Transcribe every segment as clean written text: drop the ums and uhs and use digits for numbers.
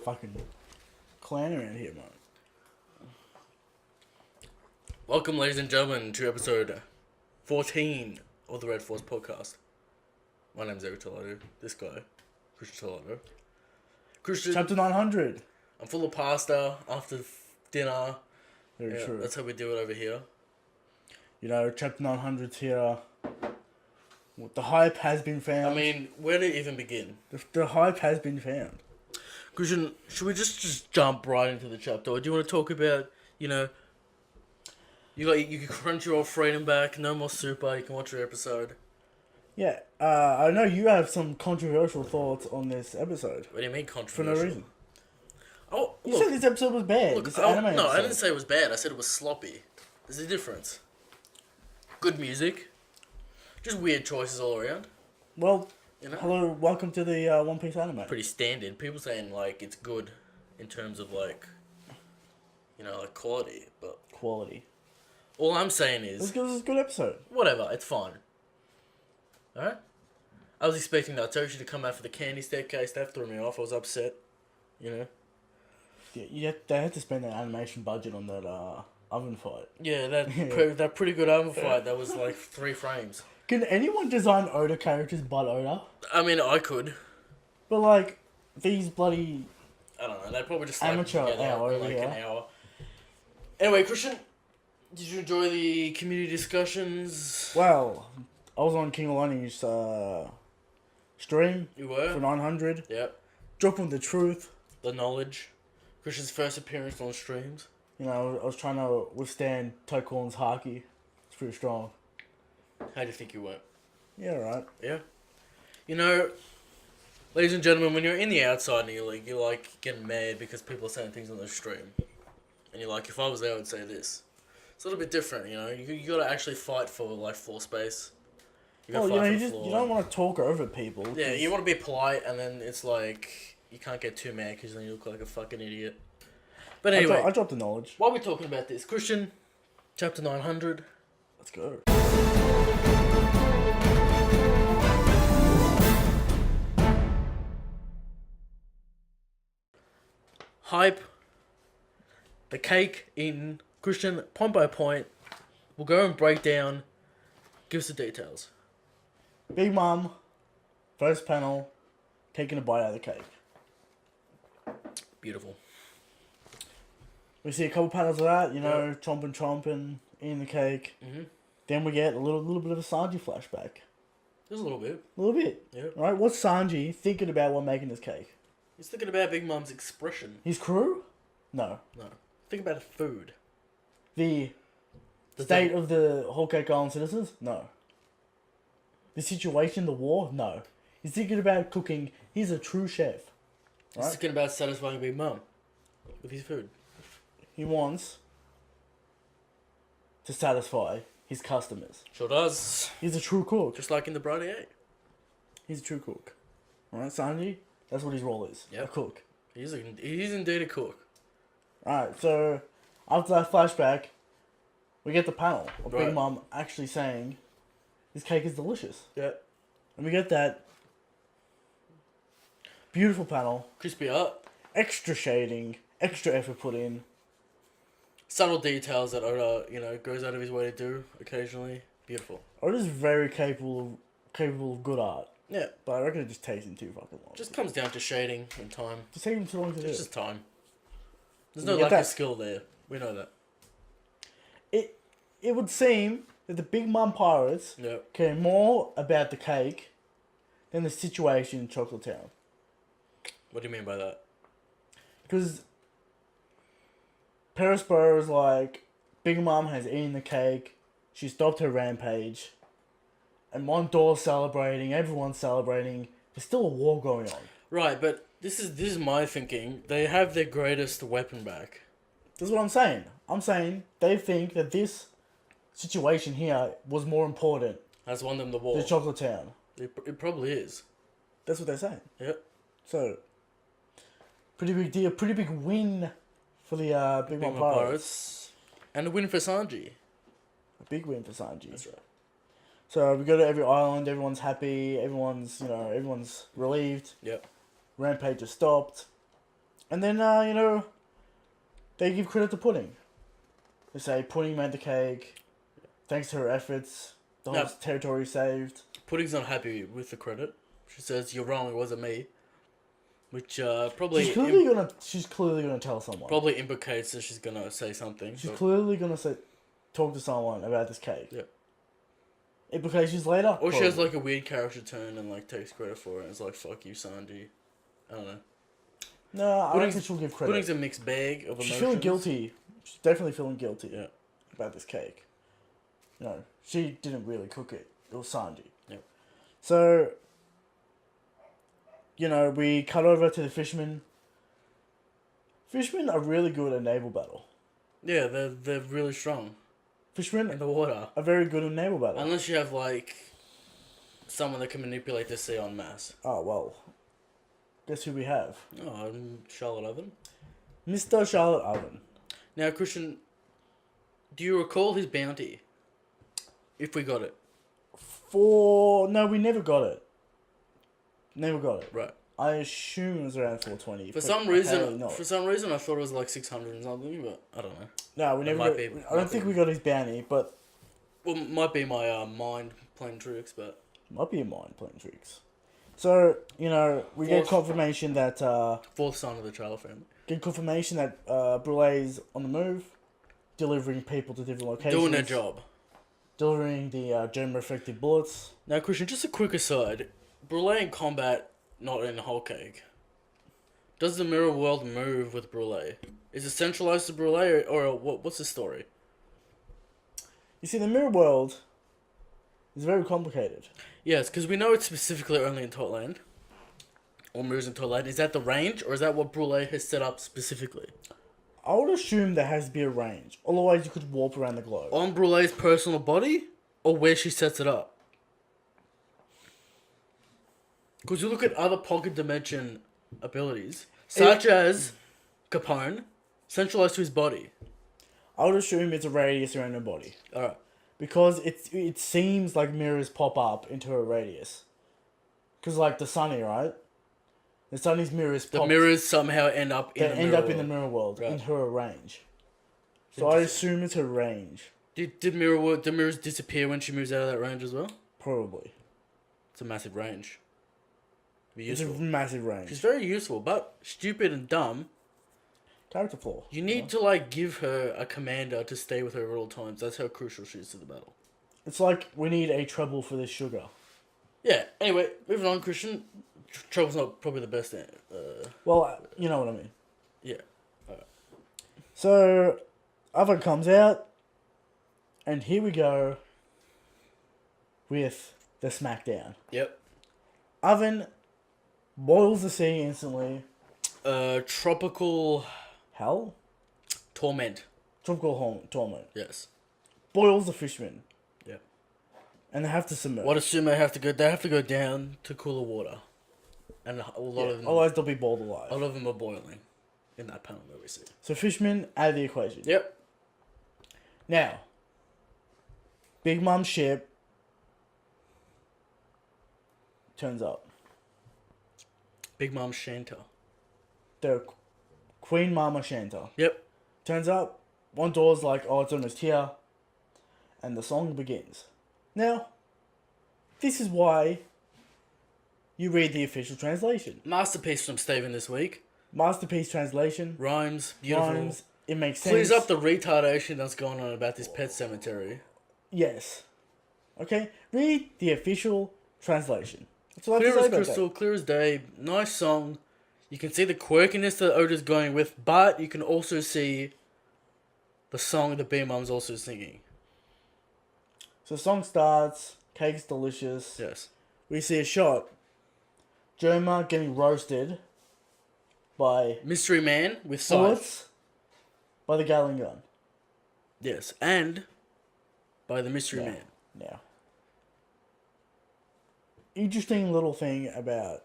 fucking clan around here, man. Welcome, ladies and gentlemen, to episode 14 of the Red Force podcast. My name's Eric Toledo. This guy, Christian Toledo. Christian, Chapter 900. I'm full of pasta after dinner. Very true. That's how we do it over here. You know, chapter 900's here. The hype has been found. I mean, where did it even begin? The hype has been found. Christian, should we just jump right into the chapter? Or do you want to talk about, you can crunch your old freedom back, no more super, you can watch your episode. Yeah, I know you have some controversial thoughts on this episode. What do you mean controversial? For no reason. Oh, You said this episode was bad. Look, This no, anime I episode. didn't say it was bad. I said it was sloppy. There's a difference. Good music. Just weird choices all around. Well, You know? hello, welcome to the One Piece anime. Pretty standard. People saying, like, it's good in terms of, like, quality. But Quality. all I'm saying This is, is a good episode. whatever, it's fine. Alright? I was expecting that Toshi to come out for the candy staircase. That threw me off. I was upset. You know? Yeah, they had to spend that animation budget on that oven fight. Yeah, that pretty good armor fight. That was, like, 3 frames. Can anyone design Oda characters but Oda? I mean, I could. But like, these bloody... I don't know. They probably just slapped Amateur together hour in like over an here. hour. Anyway, Christian, did you enjoy the community discussions? Well, I was on King Alani's stream You for were? 900. Yep. Dropping the truth. The knowledge. Christian's first appearance on streams. You know, I was trying to withstand Tokon's haki. It's pretty strong. How do you think you went? Yeah, right. Yeah. You know, ladies and gentlemen, when you're in the outside and you're like getting mad because people are saying things on the stream, and you're like, if I was there, I would say this. It's a little bit different, you know. You gotta actually fight for like floor space. You gotta Well, you fight know, for the floor. you don't want to talk over people. Yeah, you want to be polite, and then it's like you can't get too mad because then you look like a fucking idiot. But anyway, I dropped the knowledge. while we're talking about this, Christian, chapter 900. Let's go. Hype. The cake eaten. Christian, point by point. We'll go and break down. Give us the details. Big Mom, first panel, taking a bite out of the cake. Beautiful. We see a couple panels of that, you know, chomping, eating the cake. Mm-hmm. Then we get a little bit of a Sanji flashback. Just a little bit. A little bit. Yeah. Right? What's Sanji thinking about while making this cake? He's thinking about Big Mom's expression. His crew? No. No. Think about the food. The state of the whole Cake Island citizens? No. The situation, the war? No. He's thinking about cooking. He's a true chef. He's Right? thinking about satisfying Big Mom with his food. He wants to satisfy his customers. Sure does. He's a true cook. Just like in the Bride 8. He's a true cook. Alright, Sanji? That's what his role is. Yep. A cook. He's indeed a cook. Alright, so after that flashback, we get the panel of Right. Big Mom actually saying this cake is delicious. Yeah. And we get that beautiful panel, Crispy up. extra shading, extra effort put in. Subtle details that Oda, goes out of his way to do occasionally. Beautiful. Oda's very capable of good art, Yeah. but I reckon it just takes him too fucking long. Just comes down to shading and time. Just taking him too long to do. It's just time. There's You no get lack that? of skill there. We know that. It would seem that the Big Mom pirates Yeah. care more about the cake than the situation in Chocolate Town. What do you mean by that? Because Perisborough is like, Big Mom has eaten the cake, she stopped her rampage, and Mondor's celebrating, everyone's celebrating, there's still a war going on. Right, but this is my thinking. They have their greatest weapon back. That's what I'm saying. I'm saying they think that this situation here was more important Has won them the war. than Chocolate Town. It probably is. That's what they're saying. Yep. So, pretty big deal, pretty big win for the Big Mom Pirates. And a win for Sanji. A big win for Sanji. That's right. So we go to every island, everyone's happy, everyone's relieved. Yep. Rampage has stopped. And then, they give credit to Pudding. They say Pudding made the cake. Thanks to her efforts, the whole territory saved. Pudding's not happy with the credit. She says, "You're wrong. It wasn't me." Which probably She's clearly gonna tell someone. probably implicates that she's gonna say something. She's clearly gonna talk to someone about this cake. Yeah. Implications later. Or she has like a weird character turn and like takes credit for it. And it's like, "Fuck you, Sandy." I don't know. No, I don't think she'll give credit. Pudding's a mixed bag of emotions. She's feeling guilty. She's definitely feeling guilty. Yeah. About this cake. No, she didn't really cook it. It was Sandy. Yep. So, we cut over to the fishermen. Fishermen are really good at naval battle. Yeah, they're really strong Fishermen in the water. are very good at naval battle. Unless you have like someone that can manipulate the sea en masse. Oh, well. Guess who we have? Oh, Charlotte Oven. Mr. Charlotte Oven. Now, Christian, do you recall his bounty? If we got it. No, we never got it. Never got it. Right. I assume it was around 420. For some reason, I thought it was like 600 and something, but I don't know. No, we never. I don't think we got his bounty, but well, might be my mind playing tricks, but might be a mind playing tricks. So we get confirmation that fourth son of the Trailer family. Get confirmation that Brulee's on the move, delivering people to different locations, doing their job, delivering the germ-affected bullets. Now, Christian, just a quick aside: Brulee in combat, not in whole cake. Does the mirror world move with Brulee? Is it centralized to Brulee, or what's the story? You see, the mirror world is very complicated. Yes, because we know it's specifically only in Totland. Or moves in Totland. Is that the range, or is that what Brulee has set up specifically? I would assume there has to be a range. Otherwise, you could warp around the globe. On Brulee's personal body, or where she sets it up? Because you look at other pocket dimension abilities, such as Capone, centralized to his body. I would assume it's a radius around her body. Alright. Because it seems like mirrors pop up into a radius. Because like the Sunny, right? The Sunny's mirrors The mirrors somehow end up in the mirror world, right. into a range. So I assume it's a range. Did mirrors disappear when she moves out of that range as well? Probably. It's a massive range. It's a massive range. She's very useful, but stupid and dumb. Character flaw. You need to give her a commander to stay with her at all times. That's how crucial she is to the battle. It's like we need a treble for this sugar. Yeah. Anyway, moving on, Christian. Treble's not probably the best. Well, you know what I mean. Yeah. Alright. So, Oven comes out, and here we go with the smackdown. Yep. Oven boils the sea instantly. Tropical Hell? torment. Tropical torment. Yes. Boils the fishermen. Yep. And they have to submerge. What assume they have to go? They have to go down to cooler water, and a lot of them. Otherwise, they'll be boiled alive. A lot of them are boiling, in that panel that we see. So fishermen out of the equation. Yep. Now, Big Mom's ship turns up. Big Mom Shanta. The Queen Mama Shanta. Yep. Turns up. One door's like, oh, it's almost here. And the song begins. Now, this is why you read the official translation. Masterpiece from Steven this week. Masterpiece translation. Rhymes. Beautiful. Rhymes. It makes sense. Clears up the retardation that's going on about this pet cemetery. Yes. Okay? Read the official translation. That's what I Clear have to as say about crystal, that. clear as day. Nice song. You can see the quirkiness that Oda's going with, but you can also see the song that B Mum's also singing. So the song starts. Cake's delicious. Yes. We see a shot. Joma getting roasted by Mystery Man with scythe. bullets by the Gatling gun. Yes, and by the Mystery Man. Now, interesting little thing about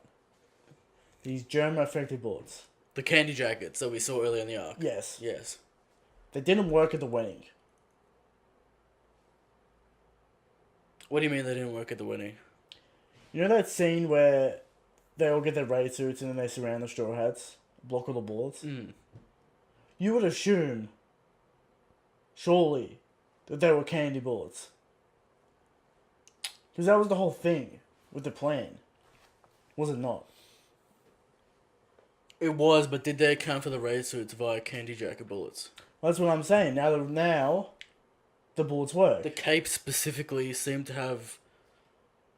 these germ-affected bullets. The candy jackets that we saw earlier in the arc. Yes. Yes. They didn't work at the wedding. What do you mean they didn't work at the wedding? You know that scene where they all get their raid suits and then they surround the Straw Hats block all the bullets, Mm. you would assume, surely, that they were candy bullets. Because that was the whole thing with the plan. Was it not? It was, but did they account for the raid suits via candy jacket bullets? That's what I'm saying. Now, the bullets work. The capes specifically seem to have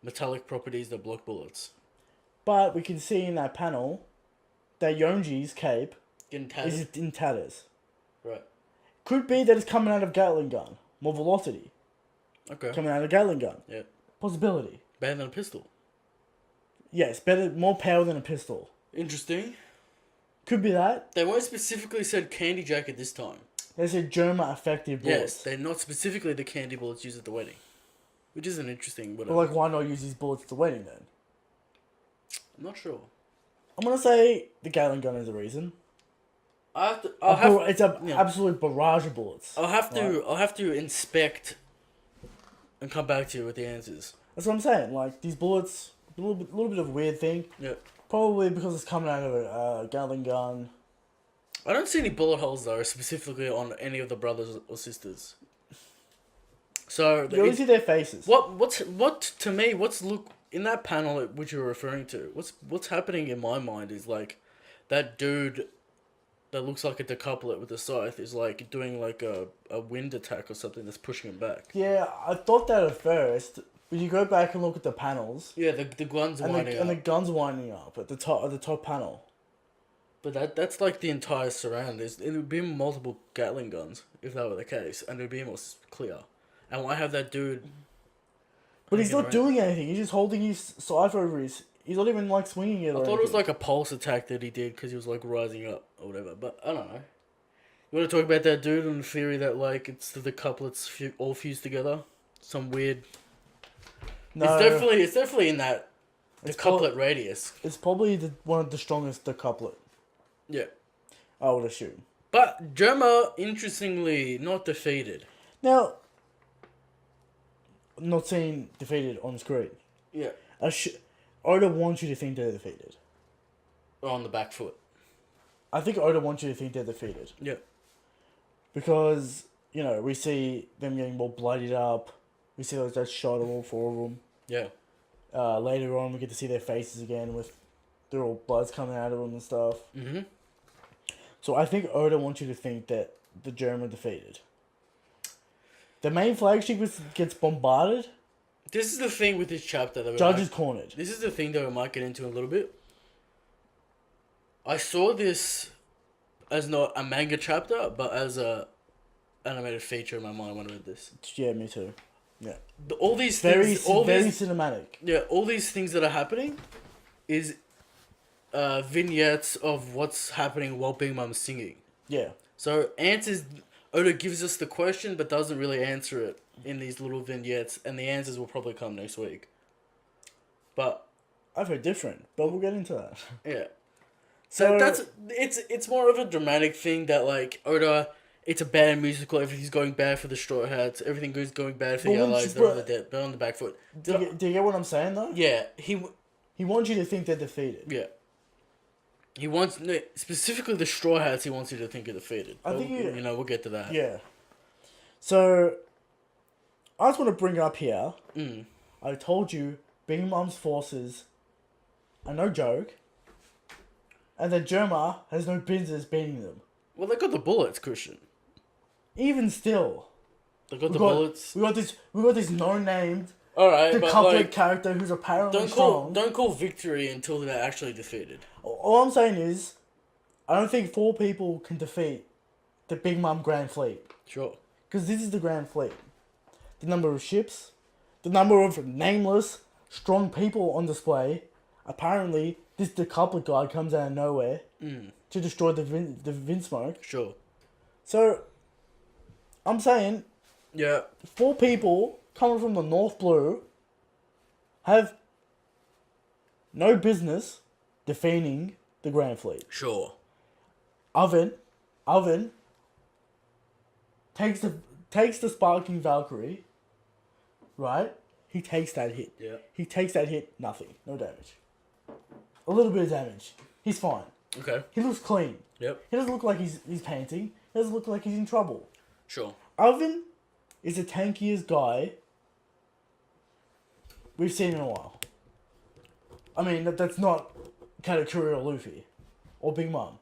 metallic properties that block bullets. But we can see in that panel that Yonji's cape Getting tattered? is in tatters. Right. Could be that it's coming out of Gatling gun. More velocity. Okay. Coming out of Gatling gun. Yeah. Possibility. Better than a pistol. Yes, better, more power than a pistol. Interesting. Could be that. They weren't specifically said candy jacket this time. They said Germa effective bullets. Yes, they're not specifically the candy bullets used at the wedding. Which is an interesting But whatever. like, why not use these bullets at the wedding then? I'm not sure. I'm gonna say the Gatling gun is the reason. It's an yeah. absolute barrage of bullets. I'll have to Right. I'll have to inspect and come back to you with the answers. That's what I'm saying. Like, these bullets, a little bit of a weird thing. Yeah. Probably because it's coming out of a Gatling gun. I don't see any bullet holes though, specifically on any of the brothers or sisters. So You only see their faces. what's to me, what's look in that panel which you're referring to, what's happening in my mind is like that dude that looks like a decouplet with the scythe is like doing like a wind attack or something that's pushing him back. Yeah, I thought that at first, but you go back and look at the panels, Yeah, the guns winding and the up. gun's winding up at the top panel. But that's like the entire surround. It would be multiple Gatling guns if that were the case, and it would be more clear. And why have that dude? But he's hanging not around? doing anything. He's just holding his scythe over his. He's not even like swinging it. I thought it was like a pulse attack that he did because he was like rising up or whatever. But I don't know. You want to talk about that dude and the theory that like it's the couplets all fused together? Some weird. No, It's definitely in that the It's couplet radius. it's probably one of the strongest couplet. Yeah. I would assume. But Germa, interestingly, not defeated. Now, not seen defeated on screen. Yeah. Oda wants you to think they're defeated. Or on the back foot. I think Oda wants you to think they're defeated. Yeah. Because, you know, we see them getting more bloodied up. We see that shot of all four of them. Yeah. Later on, we get to see their faces again with their all bloods coming out of them and stuff. Mm-hmm. So I think Oda wants you to think that the German defeated. The main flagship gets bombarded. This is the thing with this chapter that Judge is cornered. This is the thing that we might get into a little bit. I saw this as not a manga chapter, but as a animated feature in my mind when I read this. Yeah, me too. Yeah. All these Very things, all these cinematic. Yeah, all these things that are happening is vignettes of what's happening while Big Mom's singing. Yeah. So Oda gives us the question but doesn't really answer it in these little vignettes, and the answers will probably come next week. But I've heard different, but we'll get into that. yeah. So it's more of a dramatic thing that like Oda, it's a bad musical, everything's going bad for the Straw Hats, everything goes going bad for the Allies, they're on the back foot. Do you get what I'm saying though? Yeah, He wants you to think they're defeated. yeah. He wants specifically the Straw Hats. He wants you to think are defeated. I think we'll get to that. Yeah. So, I just want to bring up here. Mm. I told you, Big Mom's forces are no joke, and that Germa has no business beating them. Well, they got the bullets, Christian. Even still, They got the bullets. We got this no-named All right, but couplet like, character who's apparently don't call victory until they're actually defeated. All I'm saying is, I don't think 4 people can defeat the Big Mom Grand Fleet. Sure. Because this is the Grand Fleet. The number of ships, the number of nameless, strong people on display. Apparently, this decouplet guy comes out of nowhere to destroy the Vinsmoke. Sure. So, I'm saying, Yeah. 4 people coming from the North Blue have no business defeating the Grand Fleet. Sure. Oven takes the Sparking Valkyrie, right? He takes that hit. Yeah. He takes that hit, nothing. No damage. A little bit of damage. He's fine. Okay. He looks clean. Yep. He doesn't look like he's panting. He doesn't look like he's in trouble. Sure. Oven is the tankiest guy we've seen in a while. I mean, that's not Katakuri or Luffy. Or Big Mom.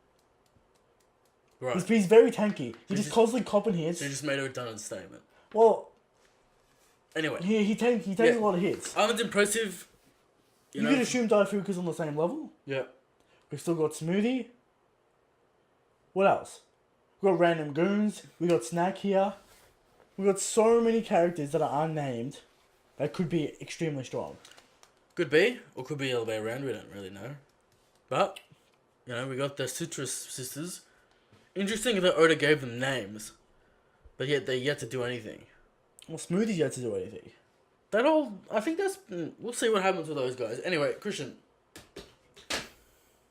Right. He's very tanky. He just just- constantly copping hits. So you just made a redundant statement. Well, Anyway. he takes Yeah. a lot of hits. Oven's impressive. You could assume Daifuku's on the same level. Yeah. We've still got Smoothie. What else? We got random goons. We got Snack here. We got so many characters that are unnamed that could be extremely strong. Could be, or could be the other way around. We don't really know. But, we got the Citrus Sisters. Interesting that Oda gave them names, but yet they're yet to do anything. Well, Smoothie's yet to do anything. I think that's. We'll see what happens with those guys. Anyway, Christian.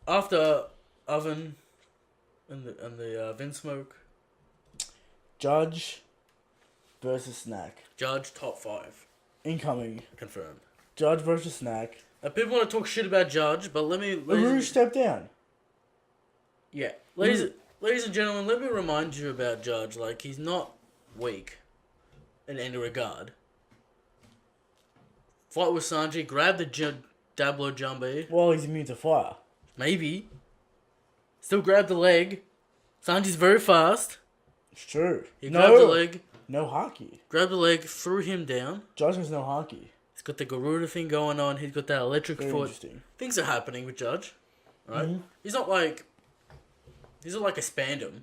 After Oven and the Vinsmoke, Judge versus Snack. Judge top 5 Incoming. confirmed. Judge versus Snack. Now people want to talk shit about Judge, but let me. Rouge stepped down. Yeah, ladies and gentlemen, let me remind you about Judge. Like, he's not weak in any regard. Fight with Sanji, grab the Dablo Jumbe. Well, he's immune to fire. Maybe. Still grab the leg. Sanji's very fast. It's true. He grabbed the leg, No haki. grabbed the leg, threw him down. Judge has no haki. He's got the Garuda thing going on. He's got that electric Very foot. interesting. Things are happening with Judge. Right? Mhm. He's not like a Spandam.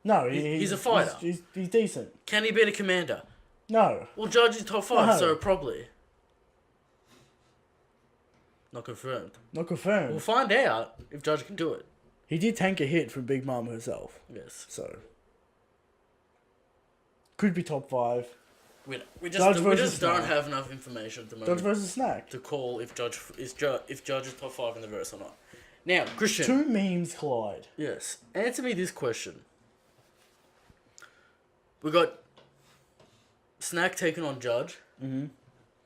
No, He's a fighter. He's decent. Can he beat a commander? No. Well, Judge is top 5, No. so probably. Not confirmed. Not confirmed. We'll find out if Judge can do it. He did tank a hit from Big Mom herself. Yes. So. Could be top 5. We Judge just versus don't Snack. have enough information at the Judge moment versus Snack. to call if Judge is top 5 in the verse or not. Now, Christian. Two memes collide. Yes. Answer me this question. We got Snack taking on Judge. Mm-hmm.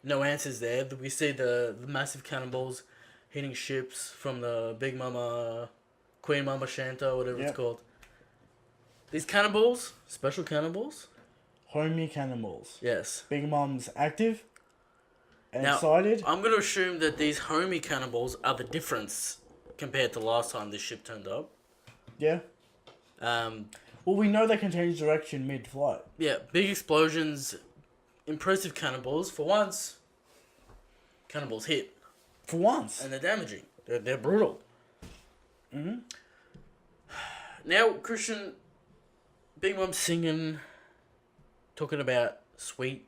No answers there. We see the massive cannonballs hitting ships from the Big Mama, Queen Mama Shanta, whatever Yep. it's called. These cannonballs, special cannonballs. Homie cannonballs. Yes. Big Mom's active and Now, excited. I'm going to assume that these homie cannonballs are the difference compared to last time this ship turned up. Yeah. Well, we know they can change direction mid-flight. Yeah, big explosions, impressive cannonballs. For once, cannonballs hit. For once. And they're damaging. They're brutal. Mm-hmm. Now, Christian, Big Mom singing, talking about sweet,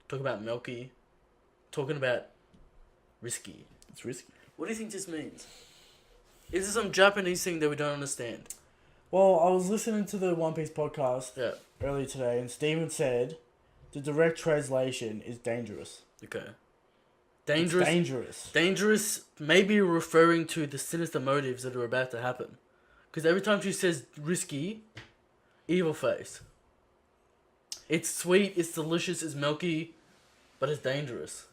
talking about milky, talking about risky. It's risky. What do you think this means? Is this some Japanese thing that we don't understand? Well, I was listening to the One Piece podcast Yeah. earlier today, and Steven said the direct translation is dangerous. Okay. It's Dangerous. dangerous. Dangerous, maybe referring to the sinister motives that are about to happen. Because every time she says risky, evil face. It's sweet, it's delicious, it's milky, but it's dangerous.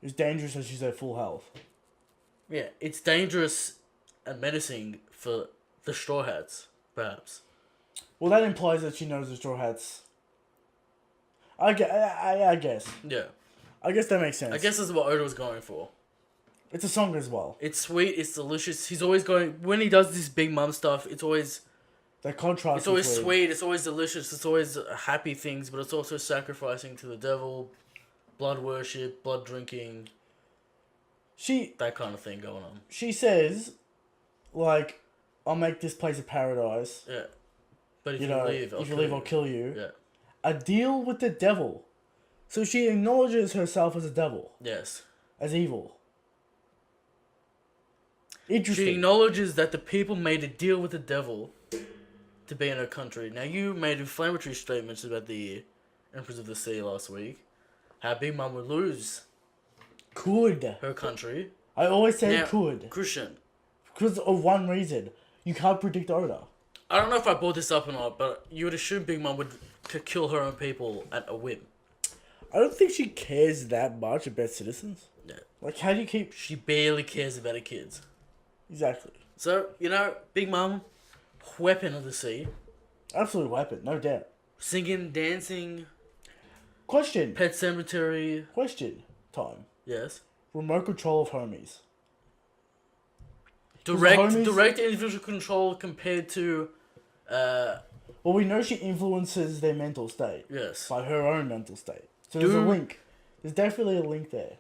It's dangerous as she's at full health. Yeah, it's dangerous and menacing for the Straw Hats, perhaps. Well, that implies that she knows the Straw Hats. I guess. Yeah. I guess that makes sense. I guess this is what Oda was going for. It's a song as well. It's sweet, it's delicious. He's always going... When he does this Big Mom stuff, it's always... The contrast. It's always between- sweet, it's always delicious, it's always happy things, but it's also sacrificing to the devil, blood worship, blood drinking, that kind of thing going on. She says, like, I'll make this place a paradise. Yeah. But if You you know, leave, if you leave, I'll kill you. Yeah. A deal with the devil. So she acknowledges herself as a devil, Yes. as evil. Interesting. She acknowledges that the people made a deal with the devil to be in her country. Now, you made inflammatory statements about the Empress of the Sea last week. How Big Mom would lose Could. her country. I always say Now, could. Christian, Because of one reason. You can't predict Oda. I don't know if I brought this up or not, but you would assume Big Mom would kill her own people at a whim. I don't think she cares that much about citizens. Yeah. Like, how do you keep... She barely cares about her kids. Exactly. So, Big Mum, weapon of the sea, Absolute weapon, no doubt. singing, dancing, Question. Pet Cemetery. Question. Time. Yes. Remote control of homies. Direct individual control compared to, Well, we know she influences their mental state. yes. By her own mental state. So there's a link. There's definitely a link there.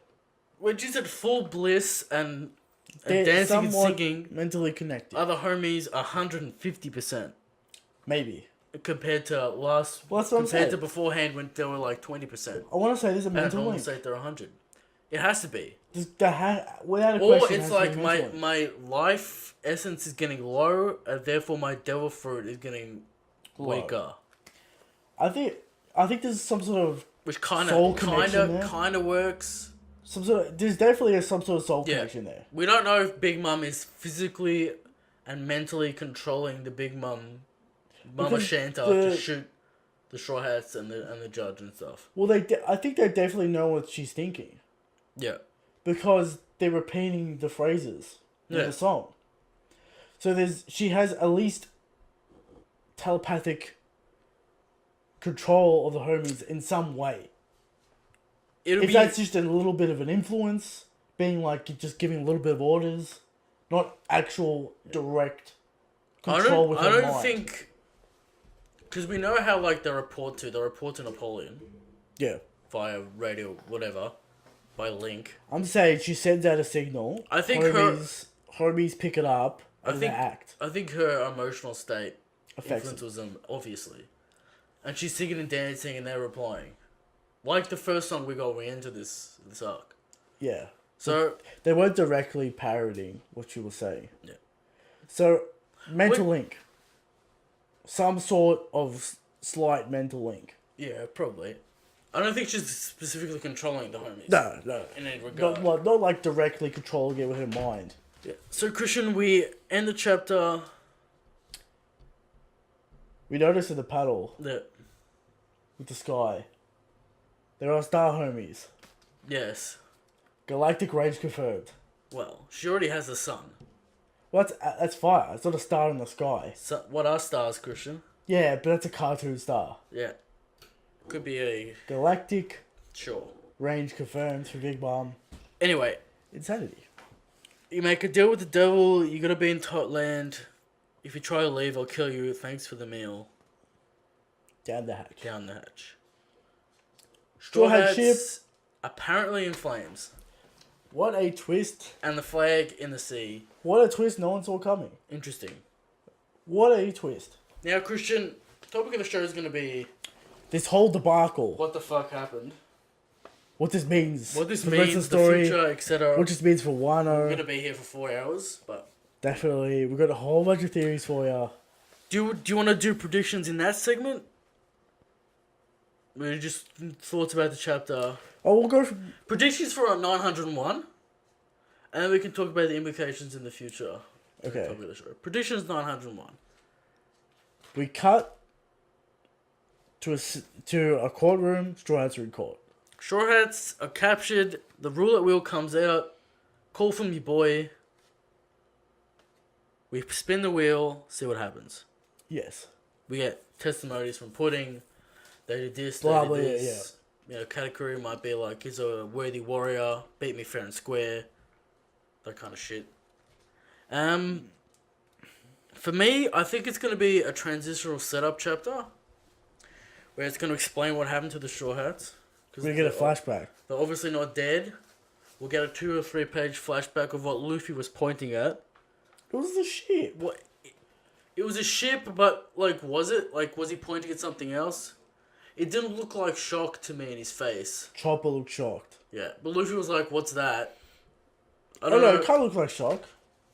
When she's at full bliss and They're dancing and somewhat singing, mentally connected. other homies 150%. Maybe. Compared to Well, that's what I'm compared saying. to beforehand when they were like 20%. I want to say there's a And mental normal link. state they're 100. It has to be. Without a Or question, it's it has like to be mental link. my life essence is getting low, and therefore my devil fruit is getting weaker. I think there's some sort of Which kind soul connection there. of works. there's definitely some sort of soul connection there. We don't know if Big Mum is physically and mentally controlling the Big Mama Because Shanta the- to shoot the Straw Hats and the judge and stuff. Well, I think they definitely know what she's thinking Yeah. because they're repeating the phrases in Yeah. the song. So she has at least telepathic control of the homies in some way. If that's just a little bit of an influence, being like just giving a little bit of orders, not actual direct control with her I don't mind. think, because we know how like they report to Napoleon Yeah. via radio, whatever, by link. I'm saying she sends out a signal. I think homies pick it up and they act. I think her emotional state Affects influences them, obviously. And she's singing and dancing and they're replying. Like the first song we got into this arc. Yeah. So They weren't directly parodying what she was saying. Yeah. So, mental link. Some sort of slight mental link. yeah, probably. I don't think she's specifically controlling the homies. No. In any regard. Not like directly controlling it with her mind. Yeah. So Christian, we end the chapter. We notice in the paddle That with the sky, there are star homies. yes. Galactic range confirmed. Well, she already has a sun. Well, that's fire. It's not a star in the sky. So what are stars, Christian? Yeah, but that's a cartoon star. Yeah. Could be a Galactic sure. range confirmed for Big Mom. Anyway, Insanity. you make a deal with the devil. You gotta be in Totland. If you try to leave, I'll kill you. Thanks for the meal. Down the hatch. Down the hatch. Straw Hat ship. Apparently in flames. What a twist. And the flag in the sea. What a twist no one saw coming. Interesting. What a twist. Now, Christian, topic of the show is going to be This whole debacle. what the fuck happened. What this means. What this for the rest of means, the the story. future, etc. What this means for We're going Wano. to be here for 4 hours, but... Definitely. We've got a whole bunch of theories for you. Do you want to do predictions in that segment? Or just thoughts about the chapter? Oh, we'll go from... Predictions for 901. And then we can talk about the implications in the future. Okay. Topic of the show. Predictions 901. We cut to a courtroom. Straw Hats are in court. Straw Hats are captured. The roulette wheel comes out. Call from your boy. We spin the wheel. See what happens. Yes. We get testimonies from Pudding. They did this. They Blah, did blah, yeah, this. You know, Katakuri might be like, he's a worthy warrior. Beat me fair and square. That kind of shit. For me, I think it's going to be a transitional setup chapter. Where it's going to explain what happened to the Straw Hats. We're going to get a flashback. They're obviously not dead. We'll get a 2 or 3 page flashback of what Luffy was pointing at. It was the shit. What? It was a ship, but, like, was it? Like, was he pointing at something else? It didn't look like shock to me in his face. Chopper looked shocked. Yeah, but Luffy was like, what's that? I Oh don't no, know. it can't look like shock.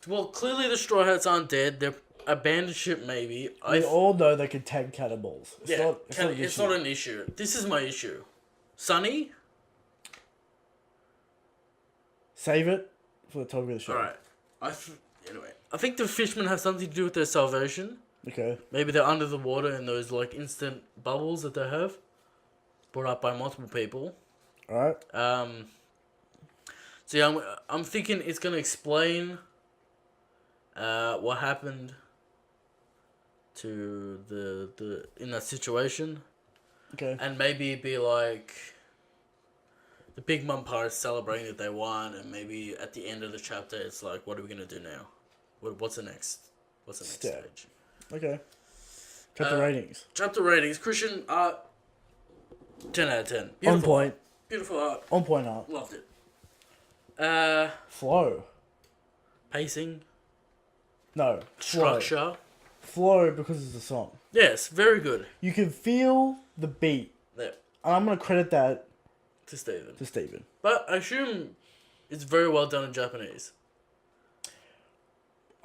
Well, clearly the Straw Hats aren't dead. They're abandoned ship, maybe. We all know they can tank cannonballs. It's yeah, not, it's not an it's issue. not an issue. This is my issue. Sunny? Save it for the topic of the show. Alright. Anyway, I think the fishmen have something to do with their salvation. Okay. Maybe they're under the water in those, like, instant bubbles that they have. Brought up by multiple people. Alright. So yeah, I'm thinking it's gonna explain what happened to the in that situation, Okay. and maybe be like the Big Mom pirates celebrating that they won, and maybe at the end of the chapter, it's like, what are we gonna do now? What's the next? What's the next Step. stage? Okay. Chapter ratings. Chapter ratings. Christian art. 10 out of 10. On Beautiful point. art. Beautiful art. On point art. Loved it. Flow. Pacing. No. Flow. Structure. Flow because it's a song. Yes, very good. You can feel the beat. Yeah. And I'm going to credit that To Stephen. to Stephen. But I assume it's very well done in Japanese.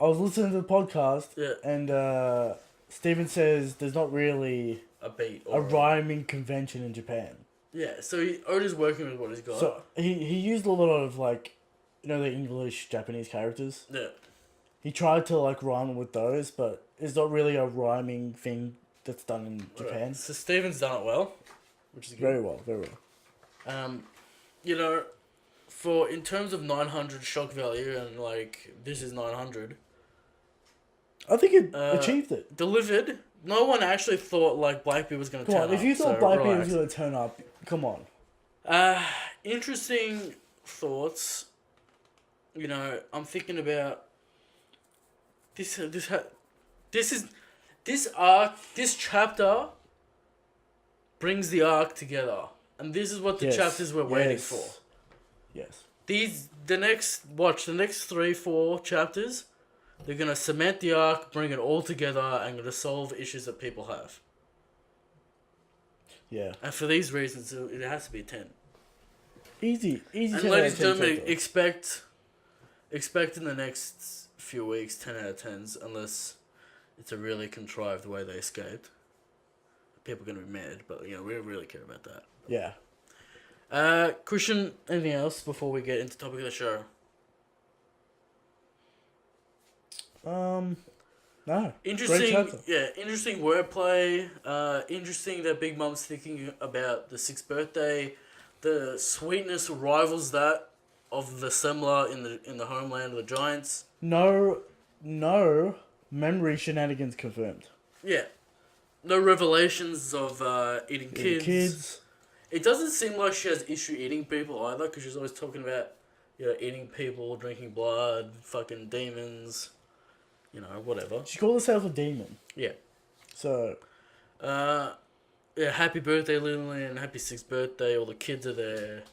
I was listening to the podcast, Yeah. and Stephen says there's not really A beat. a Or rhyming convention in Japan. Yeah, so Oda's working with what he's got. So he used a lot of, like, you know, the English Japanese characters. Yeah. He tried to, like, rhyme with those, but it's not really a rhyming thing that's done in Japan. Right. So Stephen's done it well, which is good. Very well, very well. You know, in terms of 900 shock value, and like this is 900. I think it achieved it. Delivered. No one actually thought like Blackbeard was going to Come turn on, up. if you thought so Blackbeard relax. was going to turn up, come on. Interesting thoughts. You know, I'm thinking about this chapter brings the arc together, and this is what the chapters we're waiting for. Yes. The next 3-4 chapters, they're gonna cement the arc, bring it all together, and gonna solve issues that people have. Yeah. And for these reasons, it has to be a 10. Easy. And ladies and gentlemen, expect in the next few weeks 10 out of 10s, unless it's a really contrived way they escaped. People are gonna be mad, but you know we don't really care about that. Yeah. Christian, anything else before we get into the topic of the show? No. Interesting, Great chapter. interesting wordplay. Interesting that Big Mom's thinking about the 6th birthday. The sweetness rivals that of the Semler in the homeland of the Giants. No memory shenanigans confirmed. Yeah, no revelations of eating kids. It doesn't seem like she has issue eating people either, because she's always talking about, you know, eating people, drinking blood, fucking demons, you know, whatever. She called herself a demon. Yeah. So. Yeah, happy birthday, Lillian. Happy 6th birthday. All the kids are there.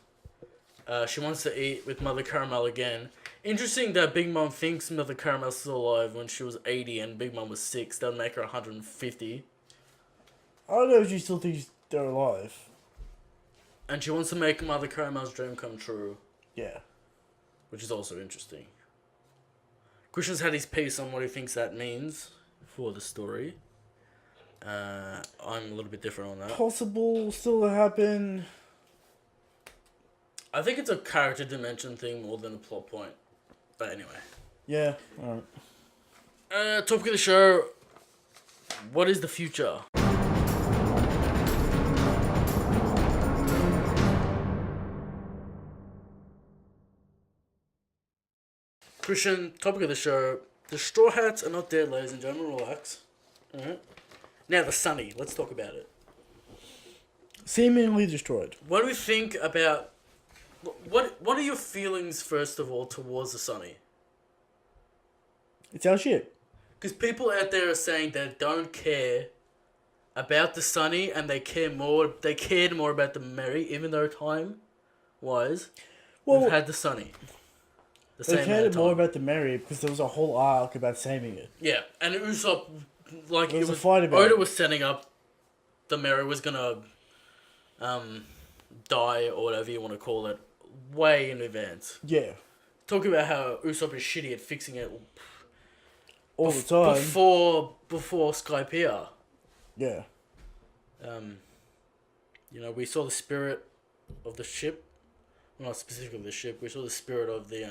She wants to eat with Mother Caramel again. Interesting that Big Mom thinks Mother Caramel's still alive when she was 80 and Big Mom was 6. That'd make her 150. I don't know if she still thinks they're alive. And she wants to make Mother Caramel's dream come true. Yeah. Which is also interesting. Christian's had his piece on what he thinks that means for the story. I'm a little bit different on that. Possible still to happen. I think it's a character dimension thing more than a plot point. But anyway. Yeah, alright. Topic of the show. What is the future? Christian, topic of the show. The Straw Hats are not dead, ladies and gentlemen. Relax. Alright. Now the Sunny. Let's talk about it. Seemingly destroyed. What do we think about... What are your feelings, first of all, towards the Sunny? It's our shit. Because people out there are saying they don't care about the Sunny, and they cared more about the Merry, even though time-wise, we've had the Sunny. They cared more about the Merry because there was a whole arc about saving it. Yeah, and Usopp, like, there was a fight about Oda it. was setting up the Merry was gonna die, or whatever you want to call it, way in advance. Yeah. Talking about how Usopp is shitty at fixing it all the time. Before Skypiea. Yeah. You know, we saw the spirit of the ship. Well, not specifically the ship. We saw the spirit of the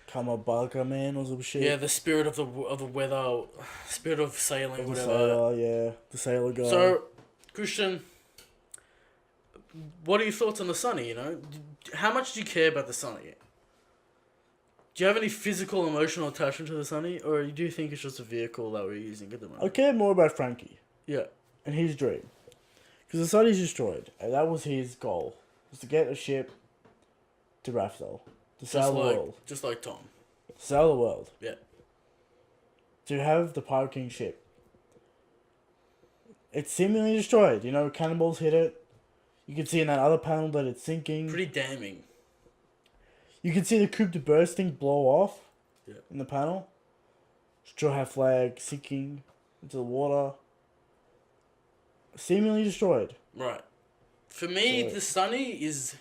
Kamabaka man or some shit. Yeah, the spirit of the weather, spirit of sailing, the whatever. Sailor, yeah, the sailor guy. So, Christian, what are your thoughts on the Sunny? You know, how much do you care about the Sunny? Do you have any physical, emotional attachment to the Sunny, or do you think it's just a vehicle that we're using at the moment? I care more about Frankie Yeah. and his dream. Because the Sunny's destroyed, and that was his goal. Was to get a ship to Raftel. To sail the world. Just like Tom. Sail the world. Yeah. To have the Pirate King ship. It's seemingly destroyed. You know, cannonballs hit it. You can see in that other panel that it's sinking. Pretty damning. You can see the coup de bursting blow off. Yeah. In the panel. Straw Hat flag sinking into the water. Seemingly destroyed. Right. For me, So, the Sunny is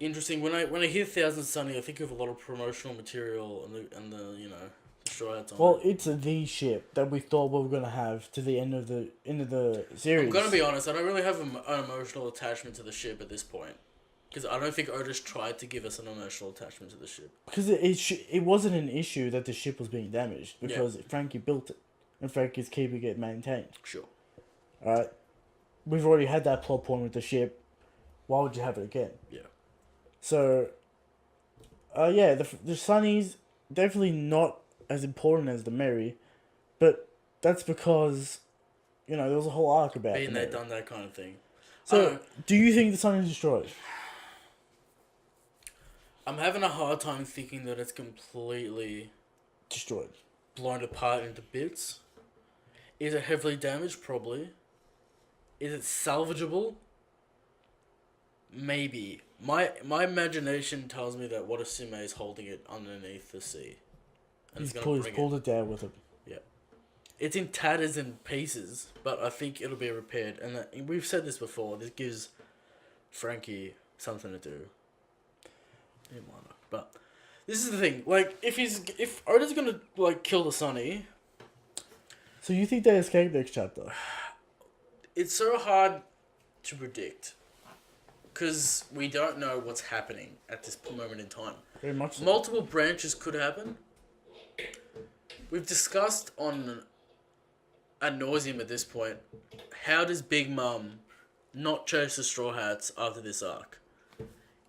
interesting. When I hear Thousand Sunny, I think of a lot of promotional material and the Straw Hats on well, it. it's the ship that we thought we were gonna have to the end of the series. I'm gonna be honest. I don't really have an emotional attachment to the ship at this point, because I don't think Otis tried to give us an emotional attachment to the ship. Because it wasn't an issue that the ship was being damaged because Frankie built it, and Frankie's keeping it maintained. Sure. Alright? We've already had that plot point with the ship. Why would you have it again? Yeah. So, the Sunny's definitely not as important as the Mary, but that's because, there was a whole arc about Being the there, Mary. done that kind of thing. So, do you think the Sunny's destroyed? I'm having a hard time thinking that it's completely Destroyed. blown apart into bits. Is it heavily damaged? Probably. Is it salvageable? Maybe. My imagination tells me that Watasime is holding it underneath the sea. And He's it's going to pulled it down with him. Yeah. It's in tatters and pieces, but I think it'll be repaired. And we've said this before. This gives Frankie something to do. He might not. But this is the thing. Like, if Oda's going to, kill the Sunny, So you think they escaped next chapter? it's so hard to predict. Because we don't know what's happening at this moment in time. Very much so. Multiple branches could happen. We've discussed on ad nauseum at this point, how does Big Mum not chase the Straw Hats after this arc?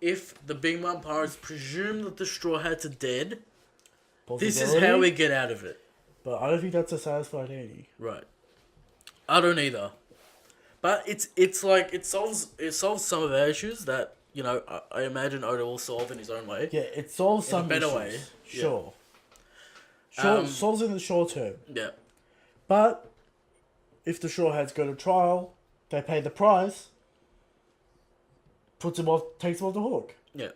If the Big Mum pirates presume that the Straw Hats are dead, this is how we get out of it. But I don't think that's a satisfied ending. Right. I don't either. But it's like it solves some of our issues that I imagine Oda will solve in his own way. Yeah, it solves some better issues. way. Sure. Yeah. Solves in the short term. Yeah. But if the Straw Hats go to trial, they pay the price. Takes him off the hook. Yeah.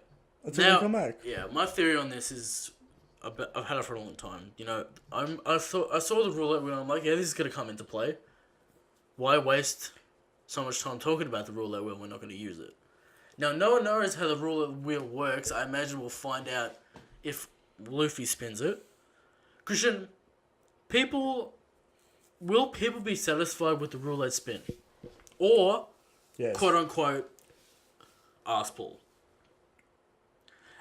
Until they come back. Yeah, my theory on this is, I've had it for a long time. I saw the roulette wheel. I'm like, yeah, this is gonna come into play. Why waste so much time talking about the roulette wheel? We're not going to use it. Now, no one knows how the roulette wheel works. I imagine we'll find out if Luffy spins it. Christian, will people be satisfied with the roulette spin, or Yes. quote unquote ass pull?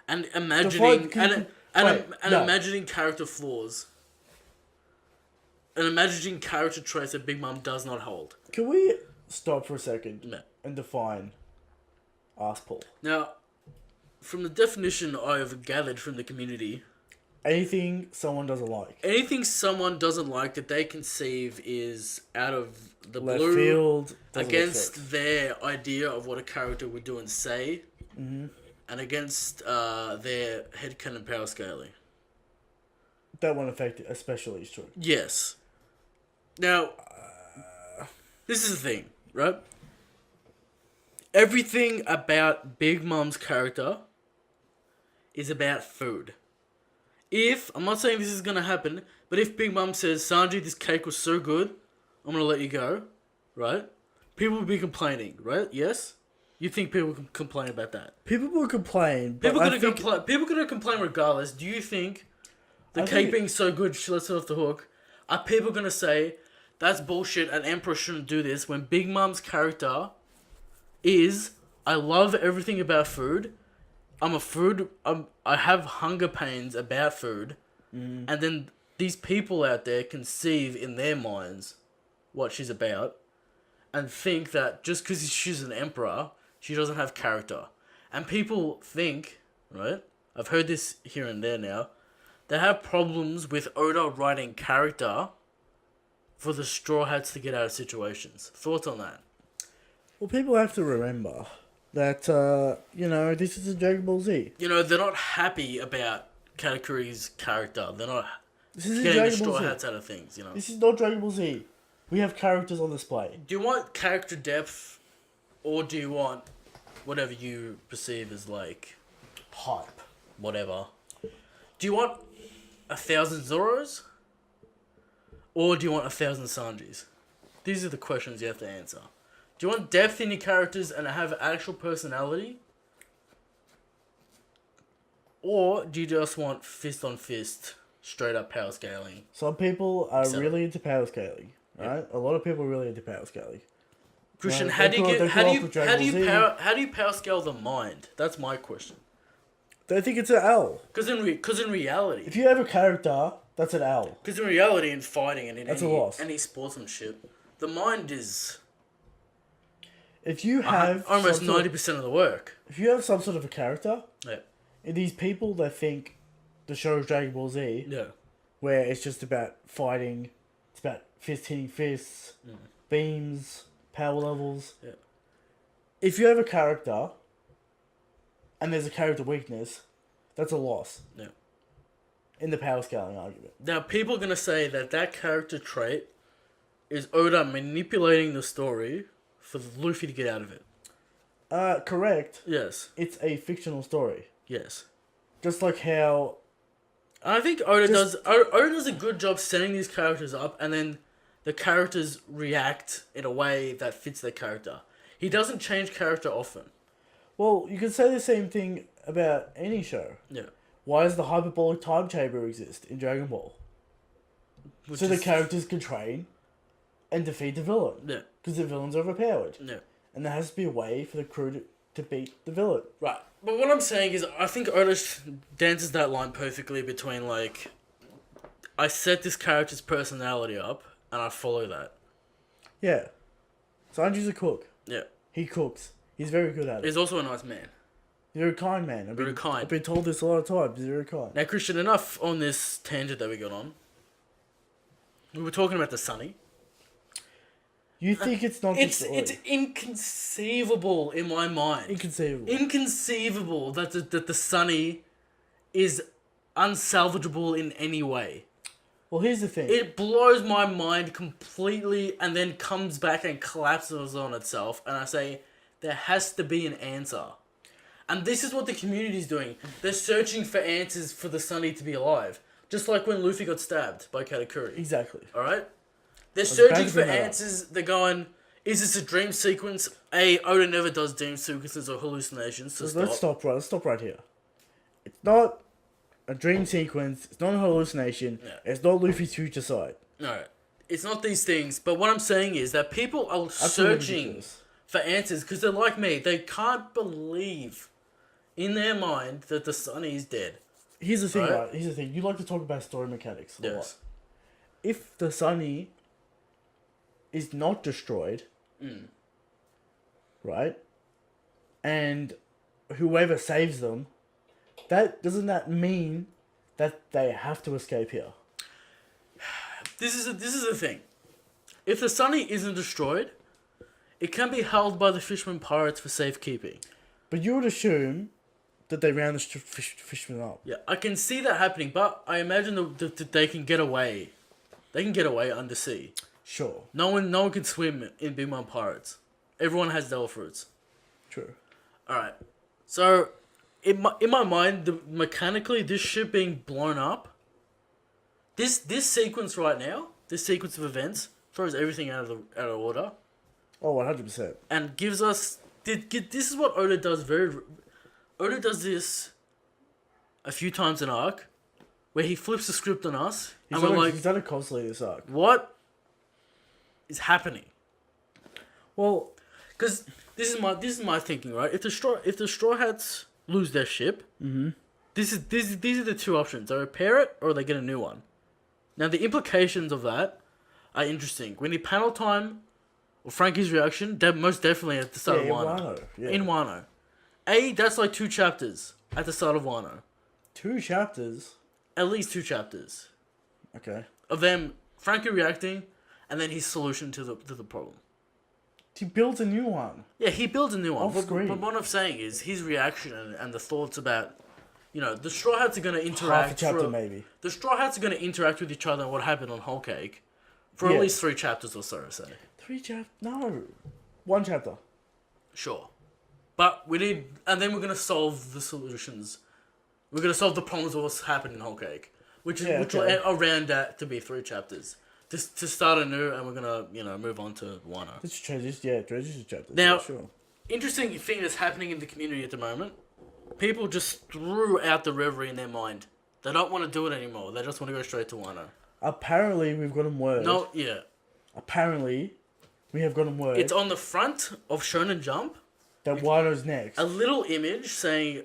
And imagining imagining character flaws. And imagining character traits that Big Mom does not hold. Can we stop for a second No. and define ass pull? Now, from the definition I've gathered from the community, Anything someone doesn't like. anything someone doesn't like that they conceive is out of the Left blue field. against their idea of what a character would do and say, and against their headcanon power scaling. That won't affect it, especially is true. Yes. Now, this is the thing, right? Everything about Big Mom's character is about food. I'm not saying this is going to happen, but if Big Mom says, Sanji, this cake was so good, I'm going to let you go, right? People will be complaining, right? Yes? You think people can complain about that? People will complain. But People gonna complain regardless. Do you think the cake being so good, she lets it off the hook? Are people gonna say that's bullshit and Emperor shouldn't do this when Big Mom's character is, I love everything about food. I have hunger pains about food, and then these people out there conceive in their minds what she's about, and think that just because she's an emperor, she doesn't have character. And people think, right, I've heard this here and there now. They have problems with Oda writing character for the Straw Hats to get out of situations. Thoughts on that? Well, people have to remember that, this is a Dragon Ball Z. You know, they're not happy about Katakuri's character. They're not This is getting the Dragon Ball Straw Z. Hats out of things, you know. This is not Dragon Ball Z. We have characters on display. Do you want character depth, or do you want whatever you perceive as, like, Hype. whatever? Do you want 1,000 Zoros? Or do you want 1,000 Sanjis? These are the questions you have to answer. Do you want depth in your characters and have actual personality? Or do you just want fist on fist, straight up power scaling? Some people are So- really into power scaling, right? A lot of people are really into power scaling. Christian, Right, how do you they get grew up with Dragon Ball Z. how do you power scale the mind? That's my question. They think it's an L. Because in reality, If you have a character, that's an L. because in reality, in fighting and in That's a any, loss. any sportsmanship, the mind is If you have almost some sort- 90% of the work. if you have some sort of a character, Yeah. and these people that think the show is Dragon Ball Z, Yeah. where it's just about fighting, it's about fist hitting fists, beams, power levels. Yeah. If you have a character, and there's a character weakness, that's a loss. Yeah. In the power scaling argument. Now, people are going to say that character trait is Oda manipulating the story for Luffy to get out of it. Correct. Yes. It's a fictional story. Yes. Just like how And I think Oda Just- does a good job setting these characters up, and then the characters react in a way that fits their character. He doesn't change character often. well, you could say the same thing about any show. Yeah. Why does the hyperbolic time chamber exist in Dragon Ball? Which So the is- characters can train and defeat the villain. Yeah. Because the villain's overpowered. Yeah. And there has to be a way for the crew to beat the villain. Right. But what I'm saying is, I think Oda dances that line perfectly between, like, I set this character's personality up, and I follow that. Yeah. Sanji's a cook. Yeah. He cooks. He's very good at it. He's also a nice man. He's very kind, man. Very kind. I've been told this a lot of times. He's very kind. Now, Christian, enough on this tangent that we got on. We were talking about the Sunny. You think it's not It's the story. it's inconceivable in my mind. Inconceivable. Inconceivable that the Sunny is unsalvageable in any way. Well, here's the thing. It blows my mind completely and then comes back and collapses on itself. And I say, there has to be an answer. And this is what the community is doing. They're searching for answers for the Sunny to be alive. Just like when Luffy got stabbed by Katakuri. Exactly. Alright? They're about searching to for bring that up. answers. They're going, is this a dream sequence? Oda never does dream sequences or hallucinations. So Let's stop right here. It's not a dream sequence. It's not a hallucination. Yeah. It's not Luffy's future side. Alright. It's not these things, but what I'm saying is that people are Absolutely searching ridiculous. for answers because they're like me. They can't believe in their mind that the Sunny is dead. Here's the thing, Right. right? Here's the thing. You like to talk about story mechanics a lot. Yes. If the Sunny is not destroyed, right, and whoever saves them, doesn't that mean that they have to escape here? This is the thing. If the Sunny isn't destroyed, it can be held by the fishermen pirates for safekeeping. But you would assume that they round the fishermen up. Yeah, I can see that happening, but I imagine that they can get away. They can get away undersea. Sure. No one can swim in Big Mom Pirates. Everyone has devil fruits. True. Alright. So, in my mind, mechanically, this ship being blown up, this sequence right now, this sequence of events, throws everything out of order, Oh, 100%. and gives us... This is what Oda does Oda does this a few times in arc, where he flips the script on us, and we're like, He's done it constantly this arc. what is happening? Well, Because this is my thinking, right? If the Straw Hats lose their ship, these are the two options: they repair it or they get a new one. Now the implications of that are interesting. We need panel time, or Frankie's reaction. Most definitely at the start yeah, of Wano. Wano. Yeah. In Wano, that's like 2 chapters at the start of Wano. 2 chapters. At least 2 chapters Okay. of them Frankie reacting, and then his solution to the problem. He builds a new one. Yeah, he builds a new one. Off screen. But what I'm saying is his reaction and the thoughts about, the Straw Hats are going to interact. Half a chapter, maybe. The Straw Hats are going to interact with each other and what happened on Whole Cake for at least 3 chapters or so, say. 3 chapters? No. 1 chapter. Sure. But we need... And then we're going to solve the solutions. We're going to solve the problems of what's happened in Whole Cake. Which will around that to be 3 chapters. To start anew, and we're going to, move on to Wano. It's treasures chapters. Now, yeah, sure. Interesting thing that's happening in the community at the moment. People just threw out the reverie in their mind. They don't want to do it anymore. They just want to go straight to Wano. Apparently, we've gotten word. No, yeah. Apparently, we have gotten word. It's on the front of Shonen Jump. That Wano's next. A little image saying,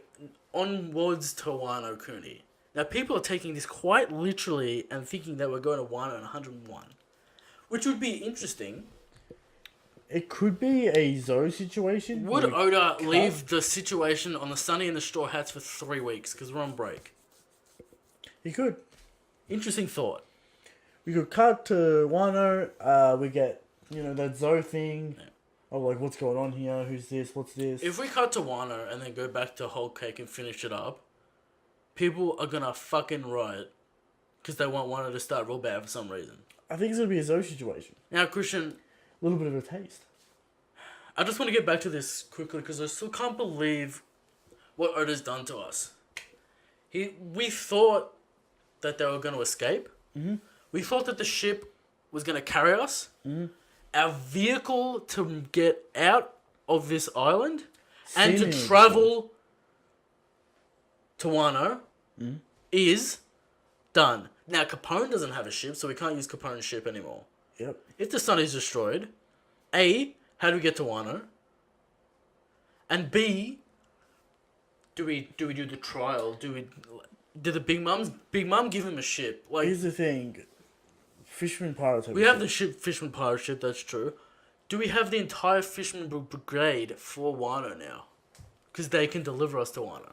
onwards to Wano Kuni. Now, people are taking this quite literally and thinking that we're going to Wano in 101. Which would be interesting. It could be a Zoe situation. Would Oda leave the situation on the Sunny and the Straw Hats for 3 weeks? Because we're on break. He could. Interesting thought. We could cut to Wano. We get, that Zoe thing. Yeah. Of like, what's going on here? Who's this? What's this? If we cut to Wano and then go back to Whole Cake and finish it up, people are gonna fucking riot. Because they want Wano to start real bad for some reason. I think it's gonna be a Zoe situation. Now, Christian... A little bit of a taste. I just want to get back to this quickly because I still can't believe what Oda's done to us. We thought that they were going to escape. Mm-hmm. We thought that the ship was going to carry us. Mm-hmm. Our vehicle to get out of this island and to travel to Wano is done. Now, Capone doesn't have a ship, so we can't use Capone's ship anymore. Yep. If the sun is destroyed, A, how do we get to Wano? And B, do we do the trial? Did the Big Mum give him a ship? Like, here's the thing. Fisherman pirates. We have the Fisherman pirate ship, that's true. Do we have the entire Fisherman brigade for Wano now? Because they can deliver us to Wano.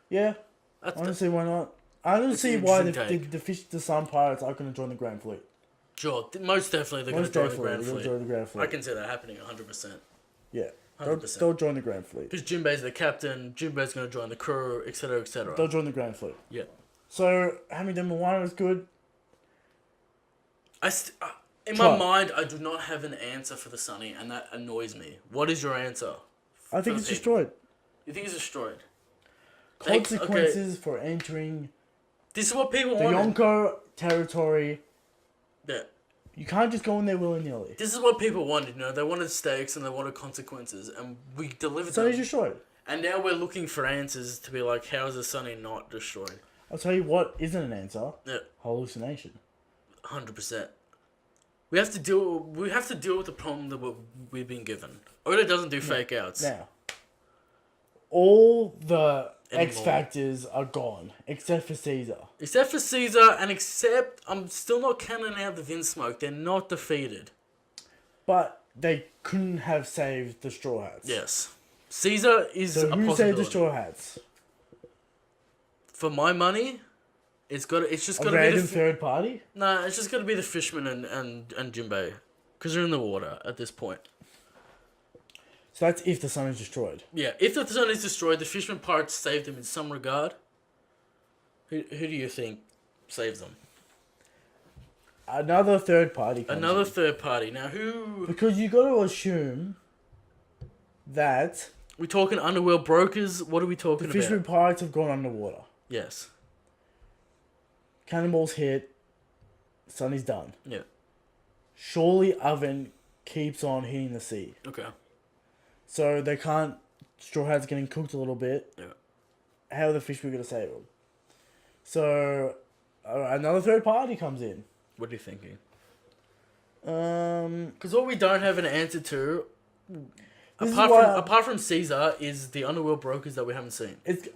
Yeah. Honestly, why not? I don't see why the Sun Pirates are going to join the Grand Fleet. Sure, most definitely they're going to join the Grand Fleet. I can see that happening 100%. Yeah, 100%. They'll join the Grand Fleet. Because Jinbei's the captain, Jinbei's going to join the crew, etc., etc. They'll join the Grand Fleet. Yeah. So, having them in Wano is good. In my mind, I do not have an answer for the Sunny, and that annoys me. What is your answer? I think it's destroyed. You think it's destroyed? Consequences for entering... This is what people want. The Yonko territory... Yeah. You can't just go in there willy-nilly. This is what people wanted, They wanted stakes and they wanted consequences, and we delivered them. Sunny's destroyed. And now we're looking for answers to be like, how is the Sunny not destroyed? I'll tell you what isn't an answer. Yeah. Hallucination. 100%. We have to deal with the problem that we've been given. Oda doesn't do fake outs. Now, all the X factors are gone, except for Caesar. Except for Caesar, and I'm still not counting out the Vinsmoke. They're not defeated. But they couldn't have saved the Straw Hats. Yes. Caesar is a possibility. Who saved the Straw Hats? For my money, it's just got to be random third party? Nah, it's just got to be the Fishman and Jinbei. Because they're in the water at this point. So that's if the sun is destroyed. Yeah, if the sun is destroyed, the Fishman pirates saved them in some regard. Who do you think saves them? Another third party. Third party. Now who... Because you got to assume that... We talking underworld brokers? What are we talking about? The Fishman pirates have gone underwater. Yes. Cannonballs hit. Sunny's done. Yeah. Surely Oven keeps on hitting the sea. Okay. So they can't... Straw Hats getting cooked a little bit. Yeah. How are the Fishman going to save them? So another third party comes in. What are you thinking? Because what we don't have an answer to, apart from Caesar, is the underworld brokers that we haven't seen. If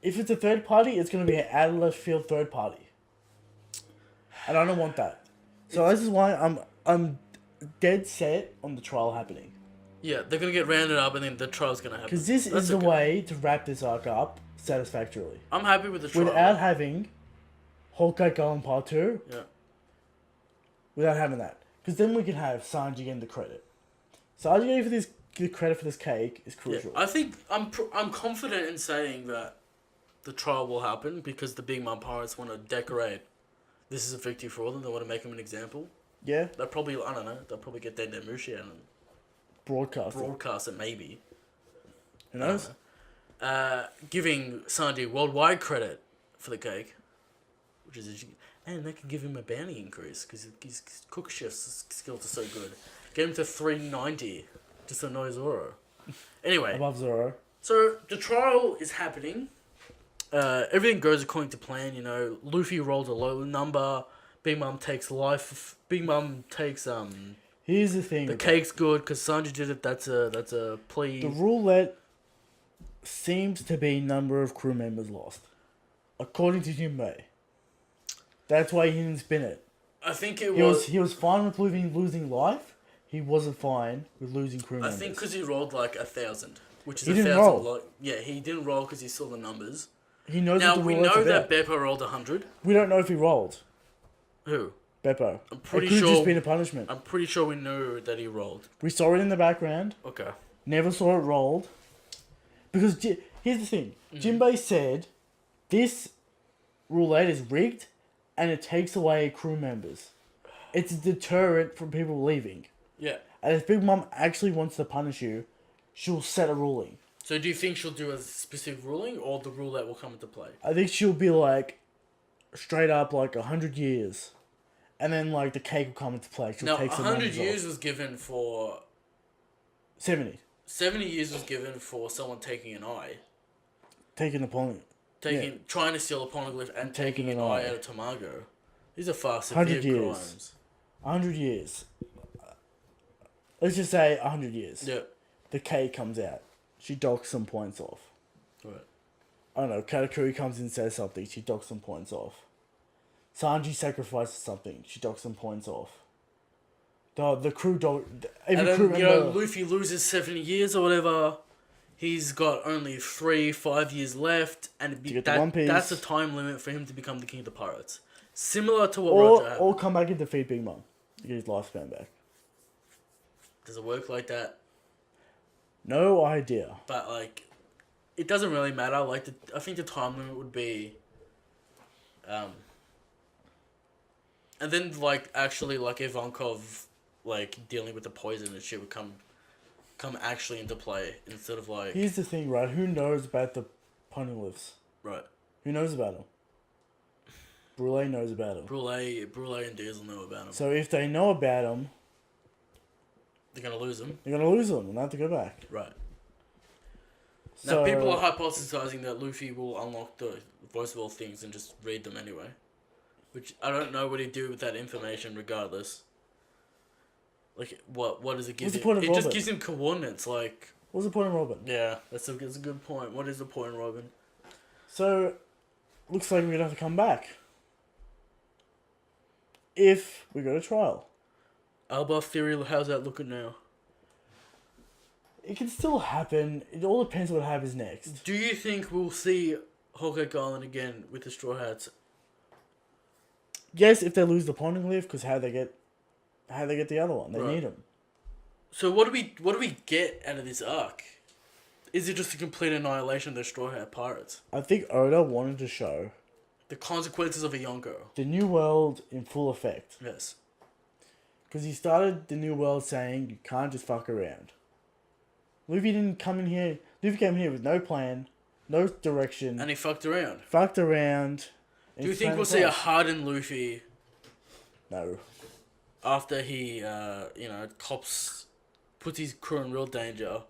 it's a third party, it's going to be an out of left field third party, and I don't want that. So this is why I'm dead set on the trial happening. Yeah, they're going to get rounded up, and then the trial's going to happen. Because this is the way to wrap this arc up, satisfactorily. I'm happy with the trial. Without having Hawkeye Garland Part 2. Yeah. Without having that. Because then we can have Sanji getting the credit. Sanji getting the credit for this cake is crucial. I think I'm confident in saying that the trial will happen because the Big Mom Pirates want to decorate. This is a victory for all of them. They want to make him an example. Yeah. They'll probably, I don't know, they'll probably get their Nemushi out and broadcast it maybe. Who knows? Giving Sanji worldwide credit for the cake, which is interesting. And they can give him a bounty increase because his cook chef's skills are so good. Get him to 390 just to annoy Zoro. Anyway. Above Zoro. So the trial is happening. Everything goes according to plan. You know, Luffy rolls a low number. Big Mom takes life. Big Mom takes Here's the thing. The cake's good because Sanji did it. That's a plea. The roulette seems to be number of crew members lost, according to Jinbei. That's why he didn't spin it. I think He was fine with losing life. He wasn't fine with losing crew members. I think because he rolled like 1,000, which is He 1,000. didn't roll. Yeah, he didn't roll because he saw the numbers. He knows. Now what the we roulette's know about. that Beppo rolled 100. We don't know if he rolled. Who? Beppo. I'm pretty it could sure. have just been a punishment. I'm pretty sure we knew that he rolled. We saw it in the background. Okay. Never saw it rolled. Because here's the thing. Jinbei said this roulette is rigged and it takes away crew members. It's a deterrent from people leaving. Yeah. And if Big Mom actually wants to punish you, she'll set a ruling. So do you think she'll do a specific ruling or the roulette will come into play? I think she'll be like, straight up like 100 years. And then like the cake will come into play. She'll Now, take some 100 numbers years off. was given for... 70. 70 years was given for someone taking an eye. Taking the point. Trying to steal a poneglyph and Taking taking an an eye eye. out of Tamago. These are far 100 severe years. crimes. 100 years. Let's just say 100 years. Yeah. The cake comes out. She docks some points off. Right. I don't know. Katakuri comes in and says something. She docks some points off. Sanji sacrifices something. She docks some points off. The crew dog. Every And then, crew member. you know, Luffy loses 70 years or whatever. He's got only 3-5 years left. And To get the One Piece. that's the time limit for him to become the king of the pirates. Similar to what Roger happened. Or come back and defeat Big Mom. To get his lifespan back. Does it work like that? No idea. But, like, it doesn't really matter. Like, I think the time limit would be... and then, like, actually, like, Ivankov, like, dealing with the poison and shit would come actually into play instead of, like... Here's the thing, right? Who knows about the poneglyphs? Right. Who knows about them? Brule knows about them. Brule and Diesel know about him. So if they know about them, They're going to lose him. they're going to lose them and have to go back. Right. So, Now, people are hypothesizing that Luffy will unlock the voice of all things and just read them anyway. Which, I don't know what he'd do with that information regardless. Like, what does it give What's the him? point of It just Robin? gives him coordinates, like... What's the point of Robin? Yeah, that's a good point. What is the point, Robin? So, looks like we're going to have to come back. If we go to trial. Alba Theory, how's that looking now? It can still happen. It all depends what happens next. Do you think we'll see Hawkeye Island again with the Straw Hats? Yes, if they lose the poneglyph, because how they get the other one? They Right. need them. So what do we get out of this arc? Is it just a complete annihilation of the Straw Hat pirates? I think Oda wanted to show The consequences of a Yonko. the new world in full effect. Yes. Because he started the new world saying you can't just fuck around. Luffy didn't come in here. Luffy came here with no plan, no direction. And he fucked around. Fucked around. Do you think we'll see a hardened Luffy No. after he, puts his crew in real danger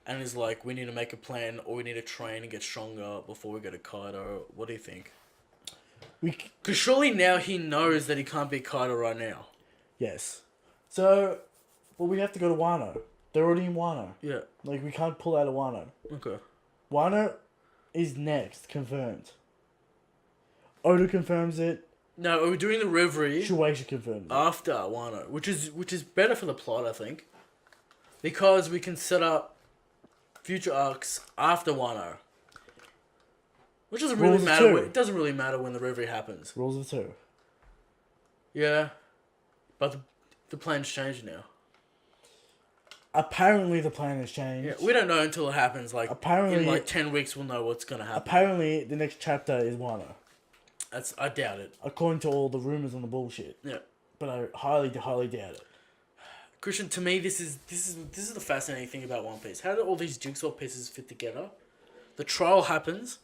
and is like, we need to make a plan or we need to train and get stronger before we go to Kaido? What do you think? Because surely now he knows that he can't beat Kaido right now. Yes. So, well, we have to go to Wano. They're already in Wano. Yeah. Like, we can't pull out of Wano. Okay. Wano is next, confirmed. Oda confirms it. No, are we doing the Reverie Shueisha confirms it. after Wano? Which is better for the plot, I think. Because we can set up future arcs after Wano. Which doesn't really Rules of matter. two. It doesn't really matter when the reverie happens. Rules of two. Yeah, but the plan's changed now. Apparently, the plan has changed. Yeah, we don't know until it happens. Like Apparently, in like 10 weeks, we'll know what's gonna happen. Apparently, the next chapter is Wano. I doubt it. According to all the rumors and the bullshit. Yeah. But I highly doubt it. Christian, to me, this is the fascinating thing about One Piece. How do all these jigsaw pieces fit together? The trial happens.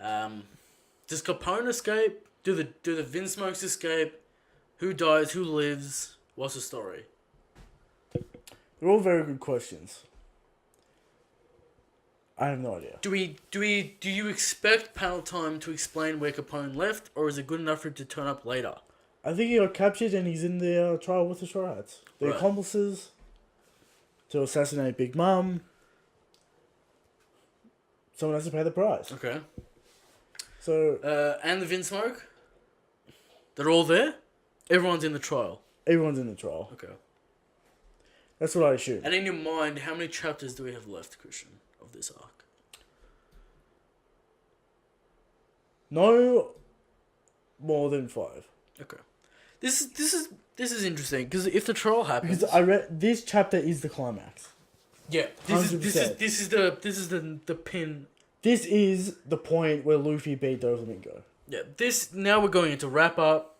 Does Capone escape? Do the Vinsmokes escape? Who dies? Who lives? What's the story? They're all very good questions. I have no idea. Do you expect panel time to explain where Capone left, or is it good enough for him to turn up later? I think he got captured and he's in the trial with the Straw Hats. The Right. accomplices to assassinate Big Mom. Someone has to pay the price. Okay. So And the Vinsmoke? They're all there? Everyone's in the trial. everyone's in the trial. Okay. That's what I assume. And in your mind, how many chapters do we have left, Christian, of this arc? No more than 5. Okay. This is interesting because if the trial happens, Because I read this chapter is the climax. yeah, this 100%. is the pin. This is the point where Luffy beat Doflamingo. Yeah, this now we're going into wrap up.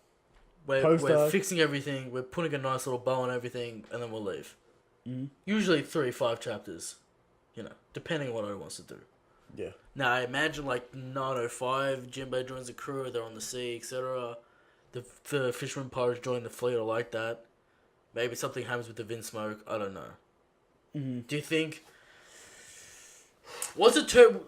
We're Post-arc. fixing everything. We're putting a nice little bow on everything, and then we'll leave. Mm-hmm. Usually 3-5 chapters, depending on what Oda wants to do. Yeah. Now I imagine like 905, Jinbei joins the crew. They're on the sea, etc. The fisherman pirates join the fleet or like that. Maybe something happens with the Vinsmoke. I don't know. Mm-hmm. Do you think? What's the term?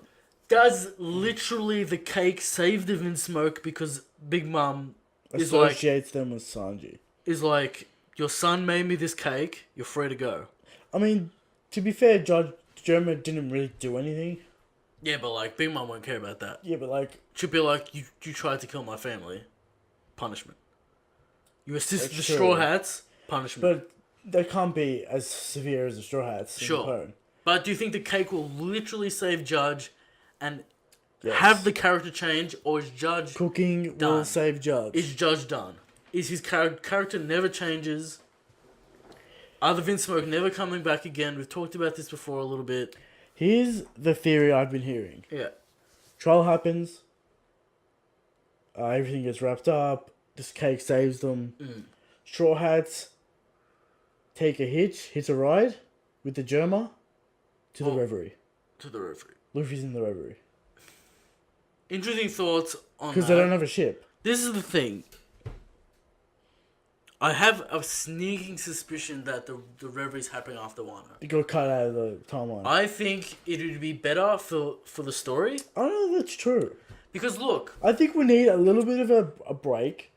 Does literally the cake save the Vinsmoke because Big Mom Associates them with Sanji. is like, your son made me this cake. You're free to go. I mean, to be fair, Judge Germa didn't really do anything. Yeah, but like Big Mom won't care about that. Yeah, but like... She'd be like, you tried to kill my family. Punishment. You assisted That's the true. Straw Hats. Punishment. But they can't be as severe as the Straw Hats. in Sure. Capone. But do you think the cake will literally save Judge and Yes. have the character change, or is Judge Cooking Done. will save Judge. is Judge done? Is his character never changes? Are the Vinsmoke never coming back again? We've talked about this before a little bit. Here's the theory I've been hearing. Yeah. Trial happens. Everything gets wrapped up. This cake saves them. Straw Hats take a hitch a ride with the Germa to the Reverie. To the referee. Luffy's in the Reverie. Interesting thoughts on that. Because they don't have a ship. This is the thing. I have a sneaking suspicion that the reverie's happening after Wano. It got cut out of the timeline. I think it would be better for the story. I don't know if that's true. Because look, I think we need a little bit of a break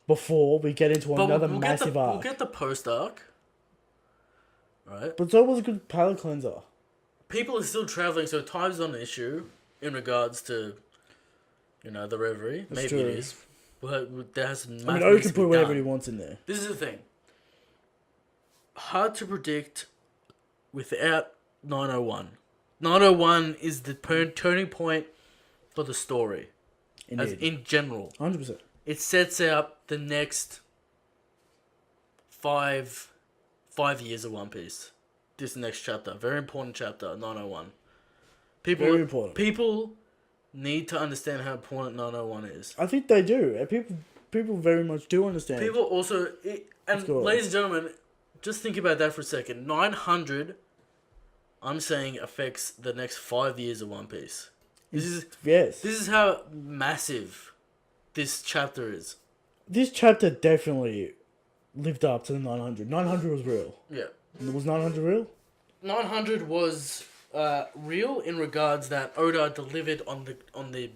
before we get into another massive arc. We'll get the post arc. Right? But so was a good palate cleanser. People are still traveling, so time's not an issue in regards to, the reverie. That's Maybe true. it is. But there has I mean, Oda can put whatever he wants in there. This is the thing. Hard to predict without 901. 901 is the turning point for the story. As Indeed. in general. 100%. It sets out the next 5 years of One Piece. This next chapter. Very important chapter, 901. Very important. People need to understand how important 901 is. I think they do. And people very much do understand. People also... And go on. ladies and gentlemen, just think about that for a second. 900, I'm saying, affects the next 5 years of One Piece. Yes. This is how massive this chapter is. This chapter definitely lived up to the 900. 900 was real. Yeah. Was 900 real? 900 was real in regards that Oda delivered on the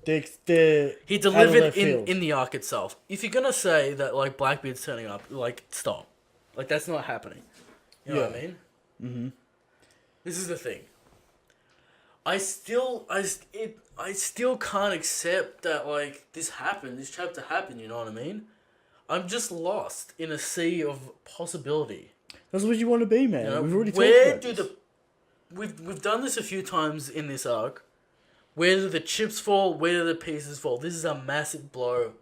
he delivered in the arc itself. If you're gonna say that like Blackbeard's turning up, like stop, like that's not happening. You know what I mean? Mm-hmm. This is the thing. I still can't accept that like this happened. This chapter happened. You know what I mean? I'm just lost in a sea of possibility. That's what you want to be, man. You know, We've already talked about this. We've done this a few times in this arc. Where do the chips fall? Where do the pieces fall? This is a massive blow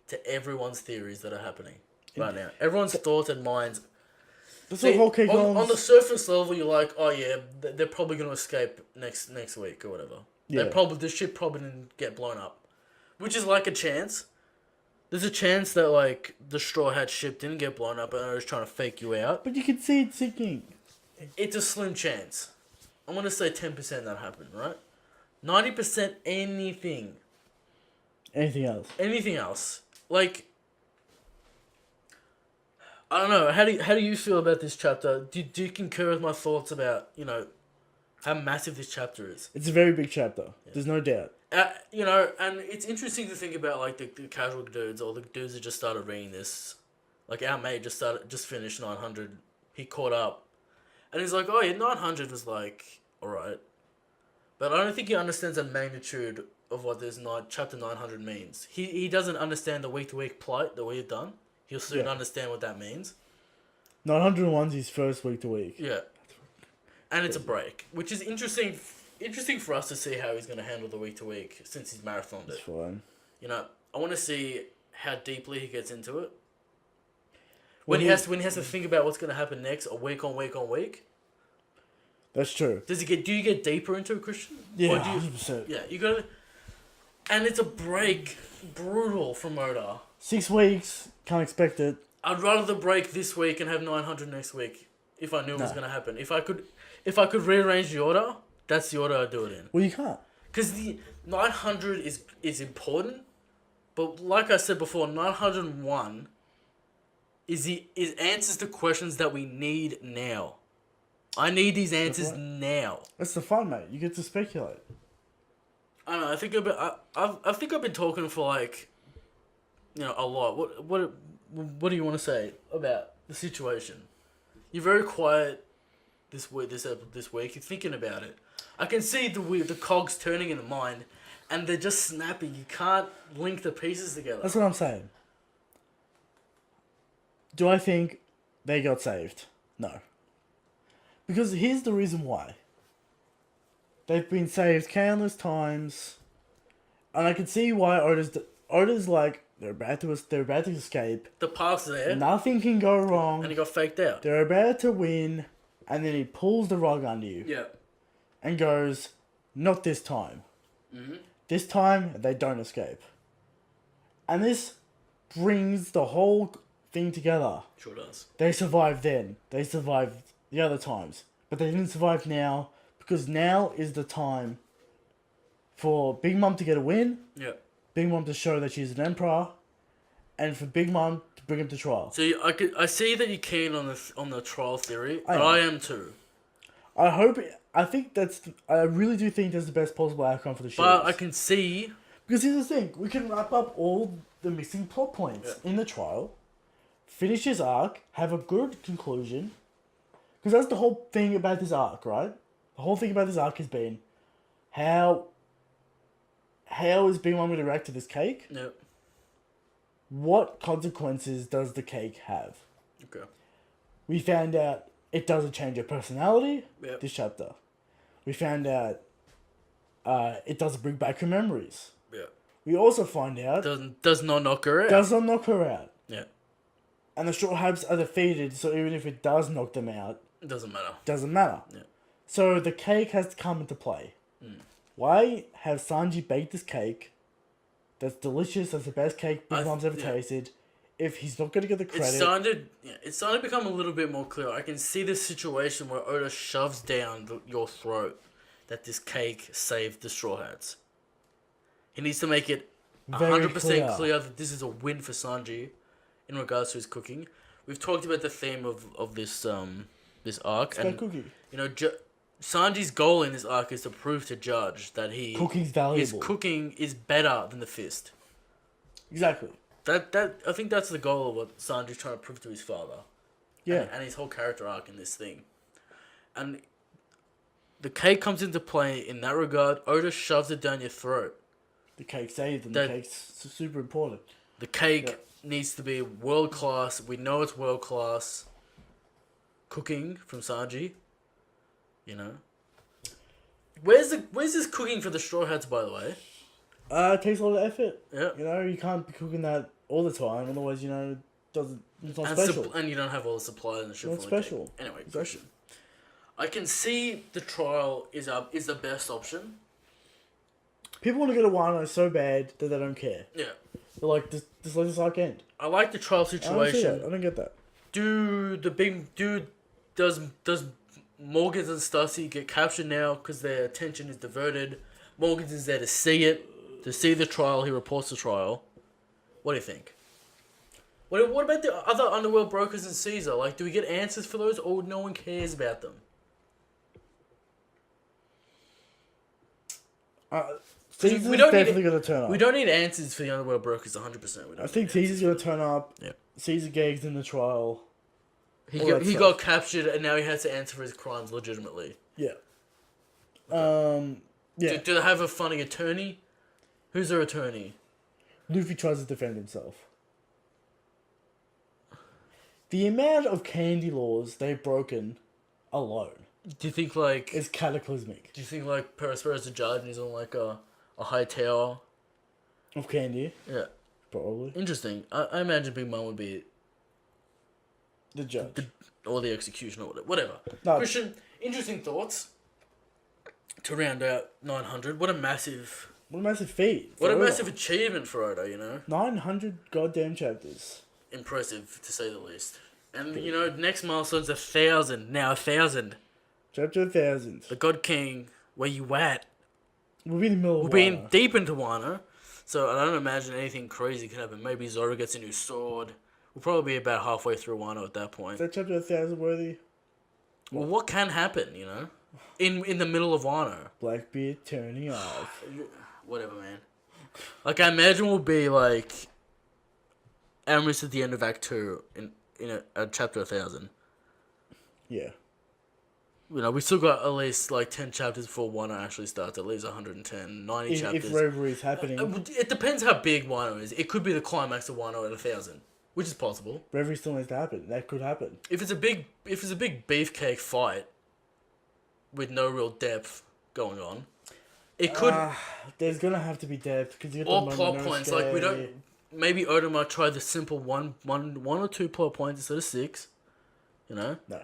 to everyone's theories that are happening right now. Everyone's thoughts and minds. That's See, what whole cake on the surface level, you're like, oh yeah, they're probably going to escape next week or whatever. Yeah. The ship probably didn't get blown up, which is like a chance. There's a chance that like the Straw Hat ship didn't get blown up and they're just trying to fake you out. But you can see it sinking. It's a slim chance. I'm gonna say 10% that happened, right? 90% anything. Anything else? Anything else? Like, I don't know. How do you feel about this chapter? Do you concur with my thoughts about how massive this chapter is? It's a very big chapter. Yeah. There's no doubt. And it's interesting to think about like the casual dudes or the dudes that just started reading this. Like our mate just finished 900. He caught up, and he's like, "Oh yeah, 900 was like alright," but I don't think he understands the magnitude of what this chapter 900 means. He doesn't understand the week to week plight that we've done. He'll soon understand what that means. 901's his first week to week. Yeah, and it's a break, which is interesting. Interesting for us to see how he's going to handle the week to week since he's marathoned it. It's fine. I want to see how deeply he gets into it. When he has to think about what's going to happen next, a week on week on week. That's true. Do you get deeper into it, Christian? Yeah, 100%. Yeah, you got to. And it's a break, brutal from Oda. 6 weeks, can't expect it. I'd rather the break this week and have 900 next week if I knew it was going to happen. If I could rearrange the order, that's the order I'd do it in. Well, you can't. Because the 900 is important, but like I said before, 901 is answers to questions that we need now. I need these answers now. That's the fun, mate. You get to speculate. I don't know. I think I've been talking for like, a lot. What do you want to say about the situation? You're very quiet this week. You're thinking about it. I can see the cogs turning in the mind, and they're just snapping. You can't link the pieces together. That's what I'm saying. Do I think they got saved? No. Because here's the reason why. They've been saved countless times, and I can see why Oda's like they're about to escape. The path's there. Nothing can go wrong. And he got faked out. They're about to win, and then he pulls the rug under you. Yeah. And goes, not this time. Mm-hmm. This time, they don't escape. And this brings the whole thing together. Sure does. They survived then. They survived the other times. But they didn't survive now, because now is the time for Big Mom to get a win. Yeah. Big Mom to show that she's an emperor. And for Big Mom to bring him to trial. So I see that you're keen on the trial theory, but I am too. I really do think that's the best possible outcome for the show. But I can see... Because here's the thing, we can wrap up all the missing plot points in the trial, finish his arc, have a good conclusion, because that's the whole thing about this arc, right? The whole thing about this arc has been, how is Big Mom going to react to this cake? Yep. What consequences does the cake have? Okay. We found out it doesn't change her personality, Yep. this chapter. We found out it doesn't bring back her memories. Yeah. We also find out... Does not knock her out. Does not knock her out. Yeah. And the Straw Hats are defeated, so even if it does knock them out... It doesn't matter. Doesn't matter. Yeah. So the cake has to come into play. Mm. Why have Sanji bake this cake that's delicious, that's the best cake Big Mom's ever tasted, if he's not going to get the credit? It's starting to become a little bit more clear. I can see this situation where Oda shoves down your throat that this cake saved the Straw Hats. He needs to make it 100% clear that this is a win for Sanji in regards to his cooking. We've talked about the theme of this arc. It's cookie. Sanji's goal in this arc is to prove to Judge that cooking's valuable. His cooking is better than the fist. Exactly. That I think that's the goal of what Sanji's trying to prove to his father. Yeah. And his whole character arc in this thing. And the cake comes into play in that regard. Oda shoves it down your throat. The cake saved, and the cake's super important. The cake needs to be world class. We know it's world class cooking from Sanji. You know? Where's this cooking for the Straw Hats, by the way? It takes a lot of effort. Yeah. You know, you can't be cooking that all the time, otherwise, you know, it's not special. And you don't have all the supplies and shit. Not for special. Anyway, Exactly. question. I can see the trial is the best option. People want to go to Wano so bad that they don't care. Yeah. They're like, just let this arc end. I like the trial I don't see situation. that. I don't get that. Does Morgans and Stussy get captured now because their attention is diverted? Morgans is there to see it, to see the trial. He reports the trial. What do you think? What about the other underworld brokers and Caesar? Like, do we get answers for those, or no one cares about them? Caesar's we don't definitely need- going to turn up. We don't need answers for the underworld brokers 100%. I think Caesar's going to turn up. Yeah. Caesar gags in the trial. He all that he stuff. got captured and now he has to answer for his crimes legitimately. Yeah. Yeah. Do they have a funny attorney? Who's their attorney? Luffy tries to defend himself. The amount of candy laws they've broken alone Do you think like is cataclysmic. Do you think like Perispero's a judge and he's on like a high tower? Of candy, Yeah. probably. Interesting. I imagine Big Mom would be The judge. or the executioner or whatever. No. Christian, interesting thoughts. To round out 900, what a massive feat. what a for Oda. massive achievement for Oda, you know? 900 goddamn chapters. Impressive to say the least. And you know, next milestone's 1,000. Now 1,000. Chapter 1000. The God King, where you at? We'll be in the middle We'll of be in Wano. deep into Wano, so I don't imagine anything crazy can happen. Maybe Zoro gets a new sword. We'll probably be about halfway through Wano at that point. Is that chapter 1000 worthy? Well, what can happen, you know? In the middle of Wano. Blackbeard turning off. Whatever, man. Like, I imagine we'll be, like, almost at the end of Act 2 in a chapter 1,000. Yeah. You know, we still got at least, like, 10 chapters before Wano actually starts. At least 110, 90 chapters. If Reverie is happening. It depends how big Wano is. It could be the climax of Wano at 1,000, which is possible. Reverie still needs to happen. That could happen. If it's a big beefcake fight with no real depth going on, it could There's gonna have to be depth because you or plot points. Like we don't. Maybe Oda might try the simple one or two plot points instead of 6. You know. No,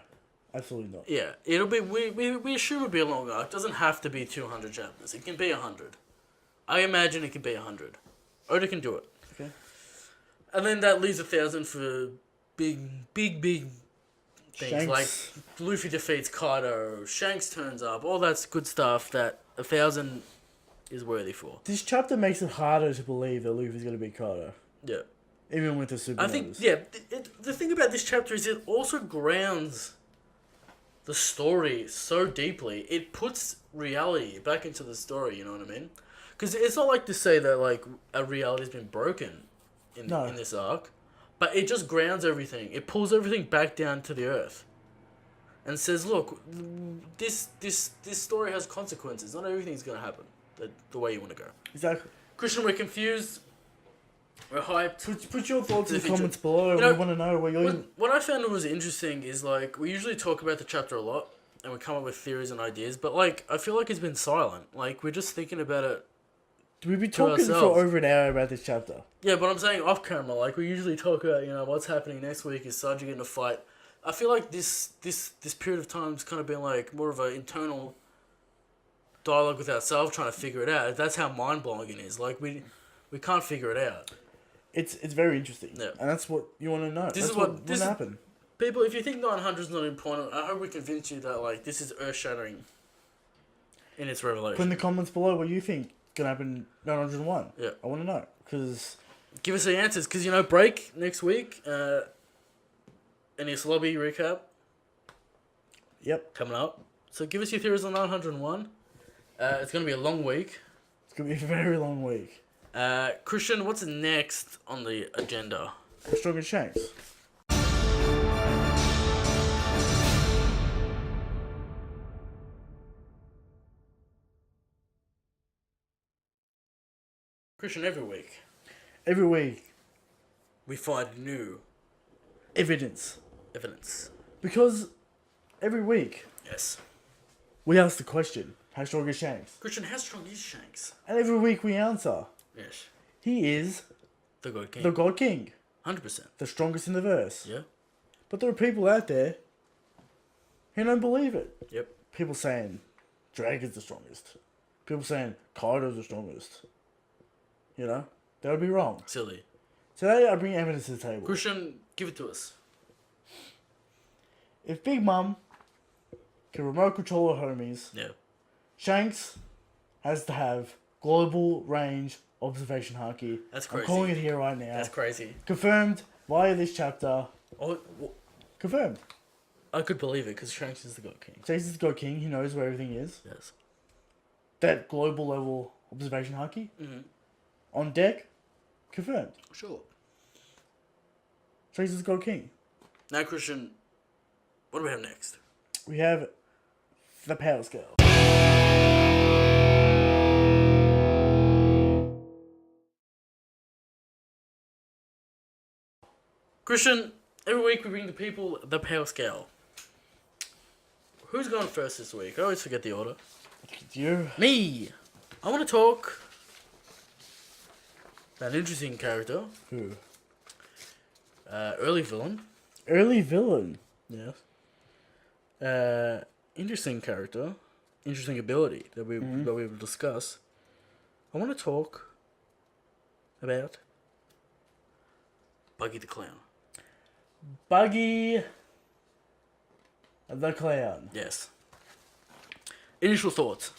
absolutely not. Yeah, it'll be. We assume it'll be a long arc. It doesn't have to be 200 chapters. It can be 100. I imagine it can be 100. Oda can do it. Okay. And then that leaves 1,000 for big things. Shanks. Like Luffy defeats Kaido, Shanks turns up, all that's good stuff that 1,000 is worthy for. This chapter makes it harder to believe that Luffy's gonna be Kaido, Yeah. even with the super. I think, yeah, the thing about this chapter is it also grounds the story so deeply. It puts reality back into the story, you know what I mean? Because it's not like to say that, like, a reality's been broken in this arc, but it just grounds everything. It pulls everything back down to the earth and says, look, this story has consequences. Not everything's going to happen the way you want to go. Exactly. Christian, we're confused. We're hyped. Put your thoughts in the future. comments below. You know, we want to know where you're. What I found was interesting is, like, we usually talk about the chapter a lot and we come up with theories and ideas, but, like, I feel like it's been silent. Like, we're just thinking about it. We've been talking for ourselves. over an hour about this chapter. Yeah, but I'm saying off camera. Like, we usually talk about, you know, what's happening next week. Is Sanji getting a fight? I feel like this period of time has kind of been, like, more of an internal dialogue with ourselves trying to figure it out. That's how mind-blowing it is. Like, we can't figure it out. It's very interesting. Yeah. And that's what you want to know. This that's is what this happened. People, if you think 900 is not important, I hope we convince you that, like, this is earth-shattering in its revelation. Put in the comments below what you think gonna happen 901. Yeah. I want to know because Give us the answers, because, you know, break next week. Any slobby recap yep, coming up. So give us your theories on 901. It's going to be a long week. it's gonna be a very long week. Christian, what's next on the agenda? Strong as Shanks. Christian, every week Every week, we find new evidence. evidence. Because every week Yes. we ask the question: How strong is Shanks? Christian, how strong is Shanks? And every week we answer. Yes. He is The God King. the God King. 100%. The strongest in the verse. Yeah. But there are people out there who don't believe it. Yep. People saying Dragon's the strongest. People saying Kaido's the strongest. You know? That would be wrong. Silly. Today I bring evidence to the table. Christian, give it to us. If Big Mum can remote control her homies, Yeah. Shanks has to have global range observation haki. That's crazy. I'm calling it here right now. That's crazy. Confirmed via this chapter. Oh, Confirmed. I could believe it because Shanks is the God King. Shanks is the God King. He knows where everything is. Yes. That global level observation haki. Mm-hmm. On deck. Confirmed. Sure. Shanks is the God King. Now, Christian, what do we have next? We have the power scale. Christian, every week we bring the people the power scale. Who's going first this week? I always forget the order. You. Me! I want to talk about an interesting character. Who? Early villain. Early villain. Yes. Interesting character. Interesting ability that we will discuss. I want to talk about Buggy the Clown. Buggy the Clown. Yes. Initial thoughts.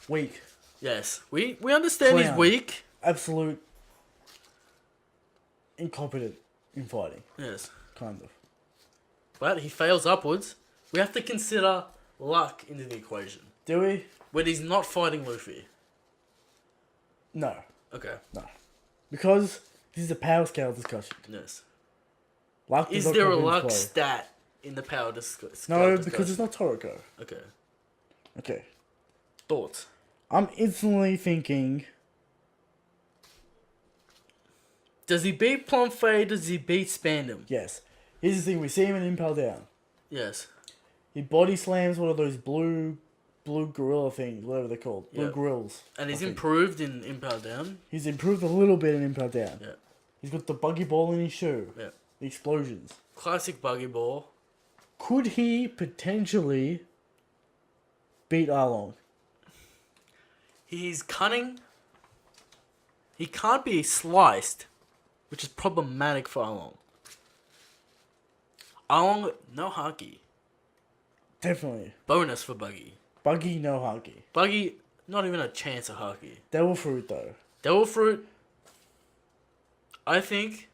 Weak. Yes. We understand he's Clown. weak. Absolute incompetent in fighting. Yes. Kind of. But he fails upwards. We have to consider luck into the equation. Do we? When he's not fighting Luffy. No. Okay. No. Because this is a power scale discussion. Yes. Luck does Is not there a come into luck play. stat in the power discussion? No, because it's not Toriko. Okay. Okay. Thoughts? I'm instantly thinking... Does he beat Plumfade? Does he beat Spandam? Yes. Here's the thing. We see him in Impel Down. Yes. He body slams one of those blue gorilla things, whatever they're called. Blue Yep. grills. And he's I think. improved in Impel Down. He's improved a little bit in Impel Down. Yeah. He's got the buggy ball in his shoe. Yeah. The explosions. Classic Buggy Ball. Could he potentially beat Arlong? He's cunning. He can't be sliced, which is problematic for Arlong. Arlong, no haki. Definitely. Bonus for Buggy. Buggy, no haki. Buggy, not even a chance of haki. Devil Fruit, though. Devil Fruit, I think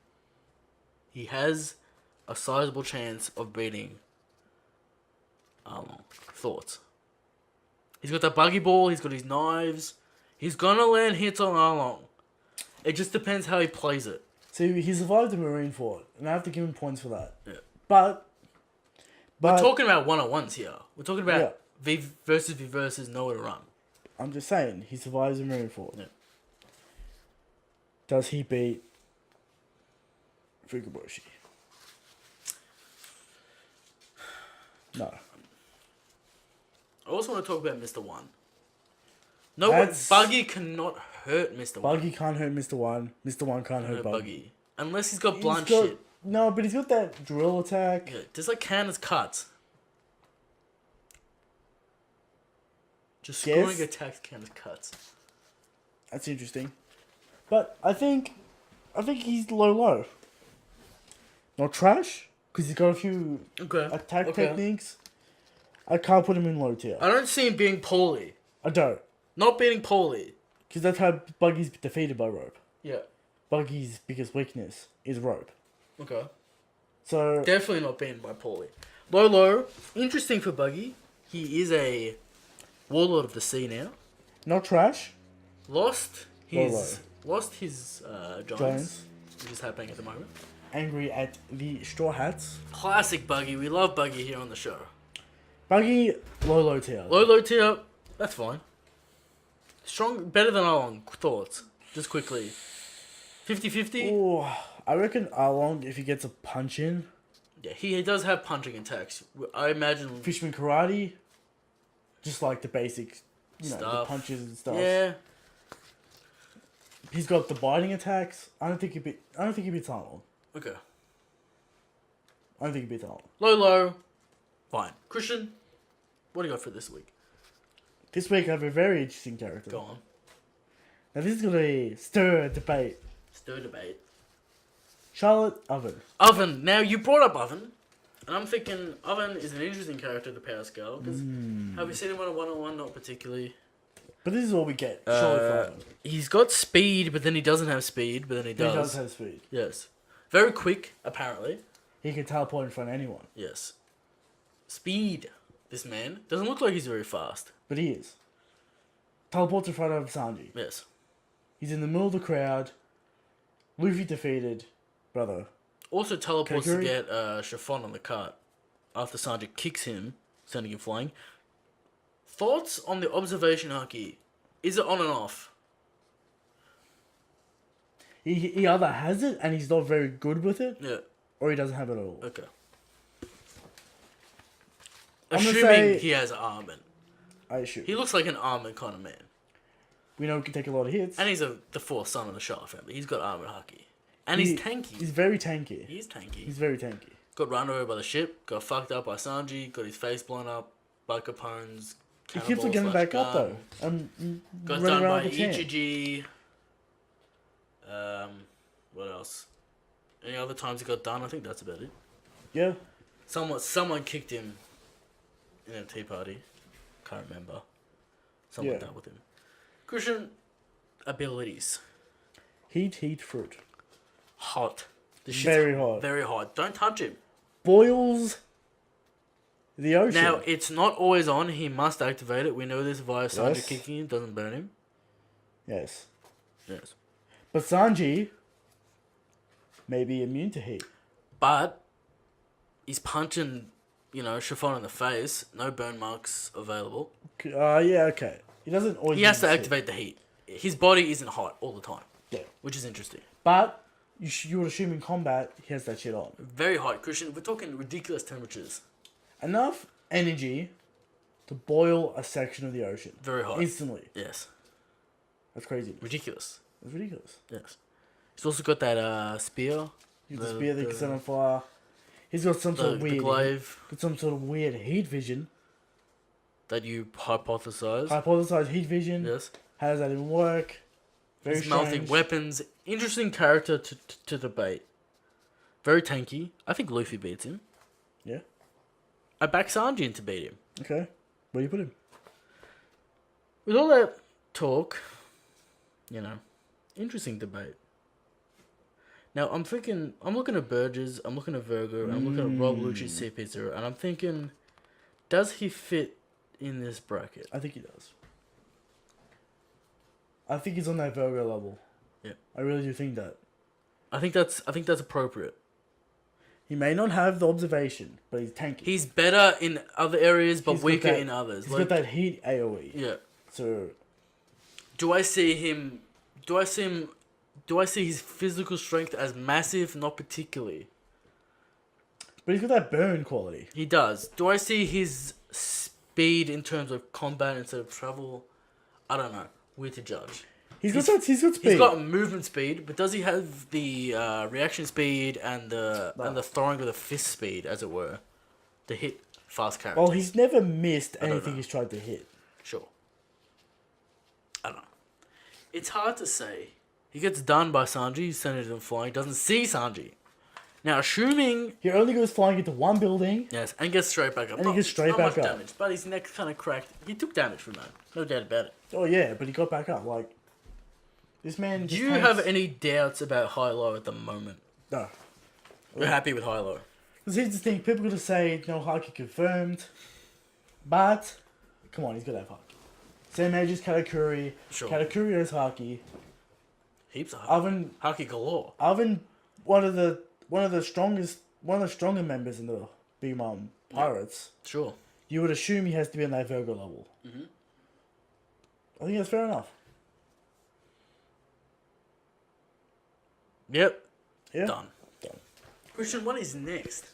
he has a sizable chance of beating Arlong. Thoughts? He's got that Buggy Ball, he's got his knives. He's gonna land hits on Arlong. It just depends how he plays it. See, he survived the Marine Fort, and I have to give him points for that. Yeah. But We're talking about one-on-ones here. We're talking about Yeah. V versus nowhere to run. I'm just saying, he survives the Marine Fort. Yeah. Does he beat Fukaboshi? No. I also want to talk about Mr. One. No, That's- Buggy cannot hurt Mr. One. Buggy can't hurt Mr. One. Mr. One can't hurt Buggy. Unless he's got He's blunt got- shit. No, but he's got that drill attack. Yeah, just like Candace cuts. Just Yes. scoring attacks Candace cuts. That's interesting. But I think he's low. Not trash, because he's got a few Okay. attack techniques. I can't put him in low tier. I don't see him being poorly. I don't. Not being poorly. Because that's how Buggy's defeated by rope. Yeah. Buggy's biggest weakness is rope. Okay. So, Definitely not being by poorly. Low. Interesting for Buggy. He is a warlord of the sea now. not trash. Lost his Jones. Jones, which is happening at the moment. Angry at the Straw Hats. Classic Buggy. We love Buggy here on the show. Buggy, low tier. Low tier. That's fine. Strong, better than Arlong. Thoughts? Just quickly. 50-50? Ooh, I reckon Arlong, if he gets a punch in. Yeah, he does have punching attacks. I imagine... Fishman Karate. Just like the basic, the Stuff. punches and stuff. Yeah. He's got the biting attacks. I don't think he beats Arnold. Okay. I don't think he beats Arnold. Low. Fine. Christian, what do you got for this week? This week I have a very interesting character. Go on. Now this is gonna be stir debate. Stir debate. Charlotte Oven. Oven. Now, you brought up Oven. And I'm thinking Oven is an interesting character to power scale. Because have we seen him on a one-on-one? Not particularly. But this is all we get. Surely for Oven. He's got speed, but then he doesn't have speed, but then he does. He does have speed. Yes. Very quick, apparently. He can teleport in front of anyone. Yes. Speed. This man. Doesn't look like he's very fast. But he is. Teleports in front of Sanji. Yes. He's in the middle of the crowd. Luffy defeated. Brother. Also teleports to Kakuri? get Chiffon on the cart. After Sanji kicks him, sending him flying. Thoughts on the observation haki? Is it on and off? He either has it and he's not very good with it, Yeah. or he doesn't have it at all. Okay. I'm gonna Assuming say- he has armor. I assume. He looks like an armored kind of man. We know he can take a lot of hits. And he's the fourth son of the Shaw family. He's got armored haki. And he's tanky. He's very tanky. He's tanky. He's very tanky. Got run over by the ship, got fucked up by Sanji, got his face blown up by Capone's He keeps on getting back up though. Got running done around by like a champ. Ichiji. What else? Any other times he got done? I think that's about it. Yeah. Someone kicked him in a tea party. Can't remember. Someone Yeah. dealt with him. Christian, abilities. Heat, fruit. Hot. This shit's Very hot. Very hot. Don't touch him. Boils the ocean. Now, it's not always on. He must activate it. We know this via Sanji Yes. kicking him. Doesn't burn him. Yes. Yes. But Sanji may be immune to heat. But he's punching, Chiffon in the face. No burn marks available. Yeah, okay. He doesn't always. He has to use heat. activate the heat. His body isn't hot all the time. Yeah. Which is interesting. But you would assume in combat he has that shit on. Very hot, Christian. We're talking ridiculous temperatures. Enough energy to boil a section of the ocean. Very hot. Instantly. Yes. That's crazy. Ridiculous. That's ridiculous. Yes. He's also got that spear. He's got the spear that can set on fire. He's got some sort of The weird. glaive Got some sort of weird heat vision. that you hypothesize. Hypothesized heat vision. Yes. How does that even work? Very He's melting strange. weapons. Interesting character to debate. Very tanky. I think Luffy beats him. Yeah. I back Sanji to beat him. Okay. Where do you put him? With all that talk, interesting debate. Now, I'm looking at Burgess, I'm looking at Virgo, I'm looking at Rob Lucci's CP0, and I'm thinking, does he fit in this bracket? I think he does. I think he's on that Virgo level. Yeah. I really do think that. I think that's appropriate. He may not have the observation, but he's tanky. He's better in other areas, but He's got weaker that- in others. He's got that heat AoE. Yeah. So Do I see his physical strength as massive? Not particularly. but he's got that burn quality. He does. Do I see his speed in terms of combat instead of travel? I don't know. Weird to judge. He's got speed. He's got movement speed, but does he have the reaction speed and the throwing of the fist speed, as it were, to hit fast characters? Well, he's never missed don't anything know. he's tried to hit. Sure. I don't know. It's hard to say. He gets done by Sanji. He's sending him flying. Doesn't see Sanji. Now, assuming He only goes flying into one building. yes, and gets straight back up. And he gets straight Not back much up. damage, but his neck kind of cracked. He took damage from that. No doubt about it. Oh yeah, but he got back up. Like this man. Do just you tanks. have any doubts about high-low at the moment? No. We're happy with high-low. Because here's the thing: people are gonna say no haki confirmed, but come on, he's got that haki. Same age as Katakuri. Sure. Katakuri has haki. Heaps of haki. Oven, Haki galore. Oven, one of the stronger members in the Big Mom Pirates. Sure. You would assume he has to be on that Virgo level. Mm-hmm. I think that's fair enough. Yep. Yeah. Done. Done. Christian, what is next?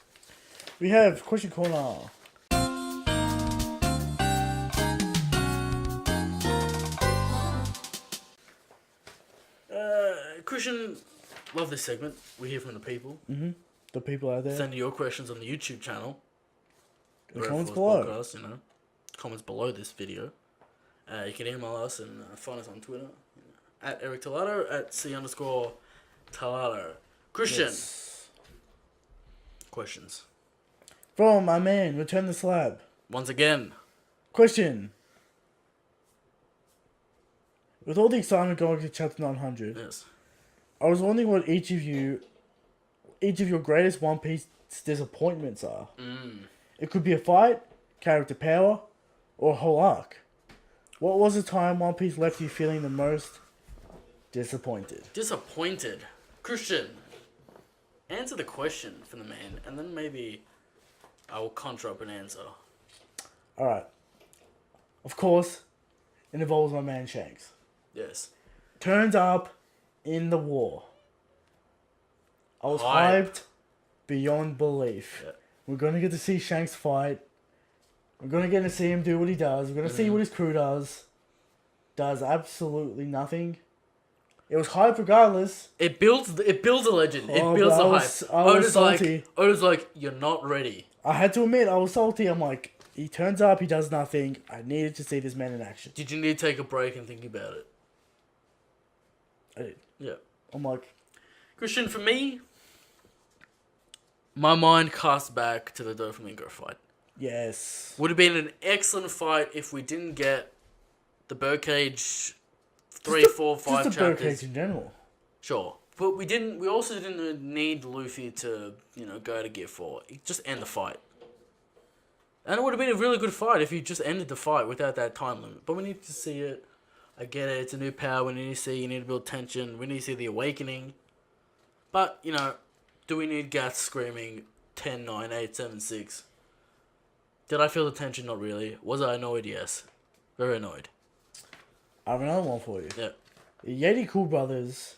We have question corner. Christian, love this segment. We hear from the people. Mm-hmm. The people out there. Send your questions on the YouTube channel. The comments below. Podcast, comments below this video. You can email us and find us on Twitter. At Eric Talato, at C_Talato. Christian. Yes. Questions. From my man, Return the Slab. Once again. Question. With all the excitement going to chapter 900, Yes. I was wondering what each of your greatest One Piece disappointments are. It could be a fight, character power, or a whole arc. What was the time One Piece left you feeling the most disappointed? Disappointed. Christian, answer the question for the man, and then maybe I will conjure up an answer. Alright. Of course, it involves my man Shanks. Yes. Turns up in the war. I was hyped beyond belief. Yeah. We're going to get to see Shanks fight. We're going to get to see him do what he does. We're going to see what his crew does. Does absolutely nothing. It was hype regardless. It builds a legend. It Oh, builds but the I hype. was salty. Oda's like, you're not ready. I had to admit, I was salty. I'm like, he turns up, he does nothing. I needed to see this man in action. Did you need to take a break and think about it? I did. Yeah. I'm like, Christian, for me, my mind casts back to the Doflamingo fight. yes. Would have been an excellent fight if we didn't get the Birdcage 3, 4, 5 just the chapters. Birdcage in general. Sure. But we also didn't need Luffy to, go to Gear 4. Just end the fight. And it would have been a really good fight if you just ended the fight without that time limit. But we need to see it. I get it. It's a new power. We need to see. You need to build tension. We need to see the awakening. But, do we need Gats screaming 10, 9, 8, 7, 6? Did I feel the tension? Not really. Was I annoyed? Yes. Very annoyed. I have another one for you. Yeah. The Yeti Cool Brothers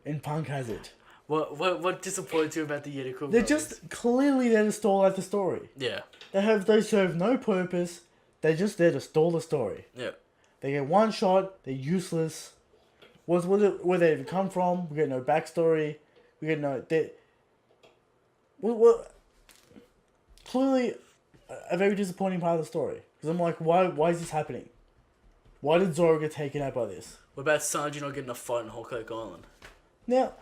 in Punk Hazard. What disappoints you about the Yeti Cool They're Brothers? just clearly there to stall out the story. Yeah. They serve no purpose. They're just there to stall the story. Yeah. They get one shot. They're useless. Where they even come from? We get no backstory. We get no. Clearly, a very disappointing part of the story. Because I'm like, why is this happening? Why did Zoro get taken out by this? What about Sanji not getting a fight in Whole Cake Island? Now,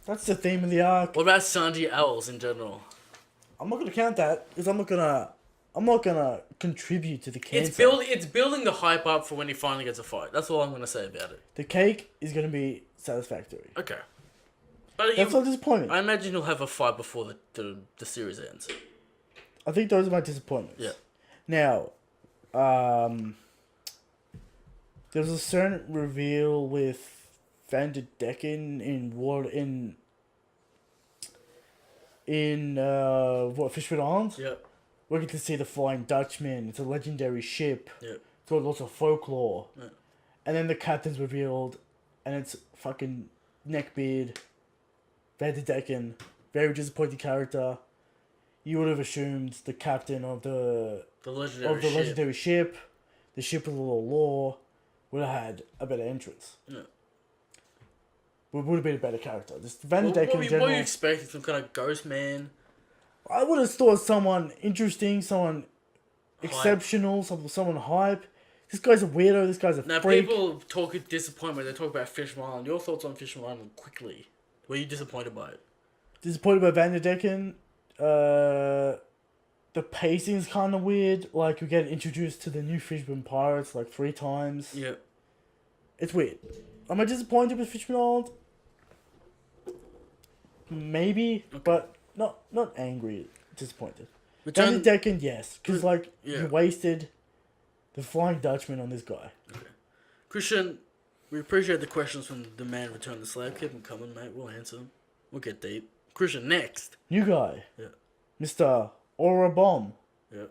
that's the theme of the arc. What about Sanji Owls in general? I'm not gonna count that because I'm not gonna contribute to the cancer. It's building the hype up for when he finally gets a fight. That's all I'm gonna say about it. The cake is gonna be satisfactory. Okay. But That's not disappointment. I imagine he'll have a fight before the series ends. I think those are my disappointments. Yeah. Now, there was a certain reveal with Van der Decken in Fishwood Islands. Yeah. We get to see the Flying Dutchman. It's a legendary ship. Yeah. It's got lots of folklore. Yeah. And then the captain's revealed, and it's fucking Neckbeard, Van der Decken, very disappointing character. You would have assumed the captain of the legendary ship, the ship with a little lore, would have had a better entrance. Yeah. Would have been a better character. Just Van der Decken in general. What do you expect? Some kind of ghost man? I would have thought someone interesting, someone exceptional, someone hype. This guy's a weirdo. This guy's a now, freak. People talk disappointment. They talk about Fishman Island. Your thoughts on Fishman Island quickly? Were you disappointed by it? Disappointed by Van der Decken. The pacing's kind of weird. Like, we get introduced to the new Fishman Pirates like 3 times. Yeah. It's weird. Am I disappointed with Fishman Island? Maybe, okay. But not angry. Disappointed. Van der Decken, yes. Because, you wasted the Flying Dutchman on this guy. Okay. Christian, we appreciate the questions from the man Return the Slab. Keep them coming, mate. We'll answer them. We'll get deep. Christian, next. New guy. Yeah. Mr. Aura Bomb. Yeah.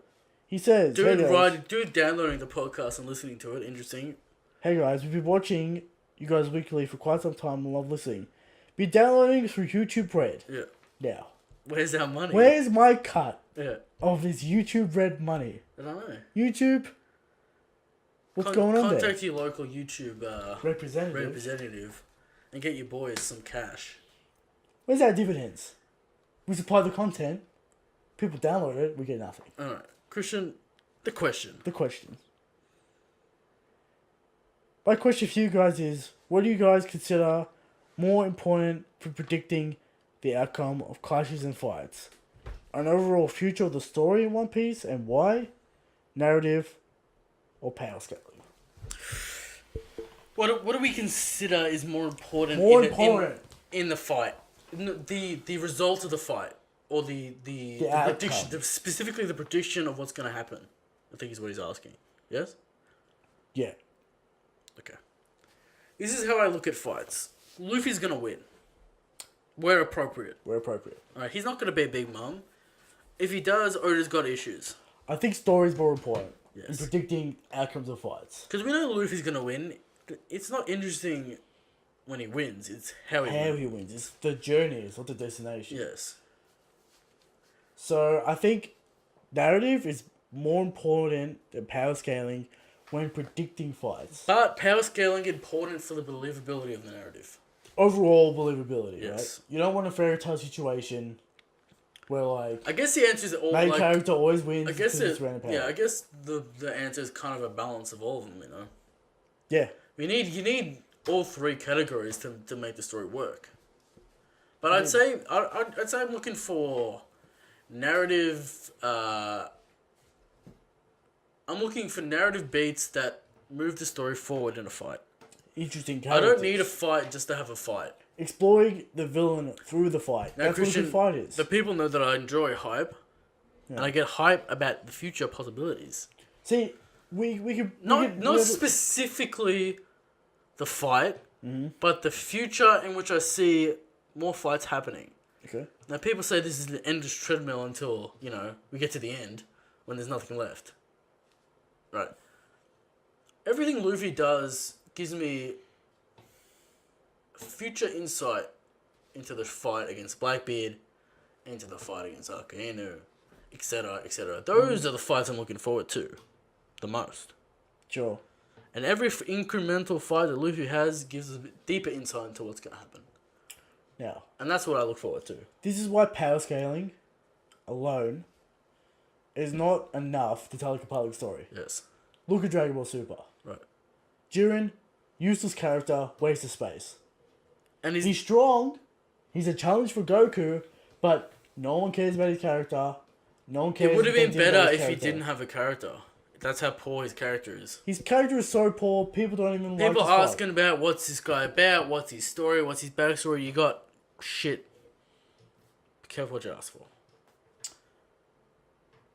He says, dude downloading the podcast and listening to it. Interesting. Hey guys, we've been watching you guys weekly for quite some time and love listening. Be downloading through YouTube Red. Yeah. Now. Where's our money? Where's my cut of this YouTube Red money? I don't know. YouTube, What's going on there? Contact your local YouTube Representative. and get your boys some cash. Where's our dividends? We supply the content. People download it. We get nothing. All right, Christian. The question. My question for you guys is, what do you guys consider more important for predicting the outcome of clashes and fights? An overall future of the story in One Piece and why? Narrative or power scaling? What do we consider is more important? In the fight, the result of the fight, or the prediction, specifically the prediction of what's going to happen. I think is what he's asking. Yes. Yeah. Okay. This is how I look at fights. Luffy's gonna win. Where appropriate. Alright, he's not gonna be a big mum. If he does, Oda's got issues. I think story's more important in Yes. predicting outcomes of fights. Because we know Luffy's gonna win. It's not interesting when he wins. It's how he wins. It's the journey, it's not the destination. Yes. So I think narrative is more important than power scaling when predicting fights. But power scaling important for the believability of the narrative. Overall believability, Yes. right? You don't want a fairy tale situation where like I guess the answer is all main like. character always wins. I guess because it's random power. yeah. I guess the answer is kind of a balance of all of them. You know. Yeah. You need all three categories to make the story work. But I'd say I'm looking for narrative. I'm looking for narrative beats that move the story forward in a fight. Interesting I characters. don't need a fight just to have a fight. Exploring the villain through the fight. Now, That's Christian, what a good fight is. the people know that I enjoy hype, and I get hype about the future possibilities. See, we could Not specifically the fight, but the future in which I see more fights happening. Okay. Now, people say this is the endless treadmill until, we get to the end, when there's nothing left. Right. Everything Luffy does gives me future insight into the fight against Blackbeard, into the fight against Akainu, etc., etc. Those are the fights I'm looking forward to the most. Sure. And every incremental fight that Luffy has gives us a bit deeper insight into what's going to happen. Now, And that's what I look forward to. this is why power scaling alone is not enough to tell a compelling story. Yes. Look at Dragon Ball Super. Right. Jiren, useless character, waste of space. And He's strong. He's a challenge for Goku, but no one cares about his character. No one cares. it would have been anything about better his if he character. didn't have a character. That's how poor his character is. His character is so poor, people don't even like People his fight. asking about what's this guy about, what's his story, what's his backstory. You got shit. Be careful what you ask for.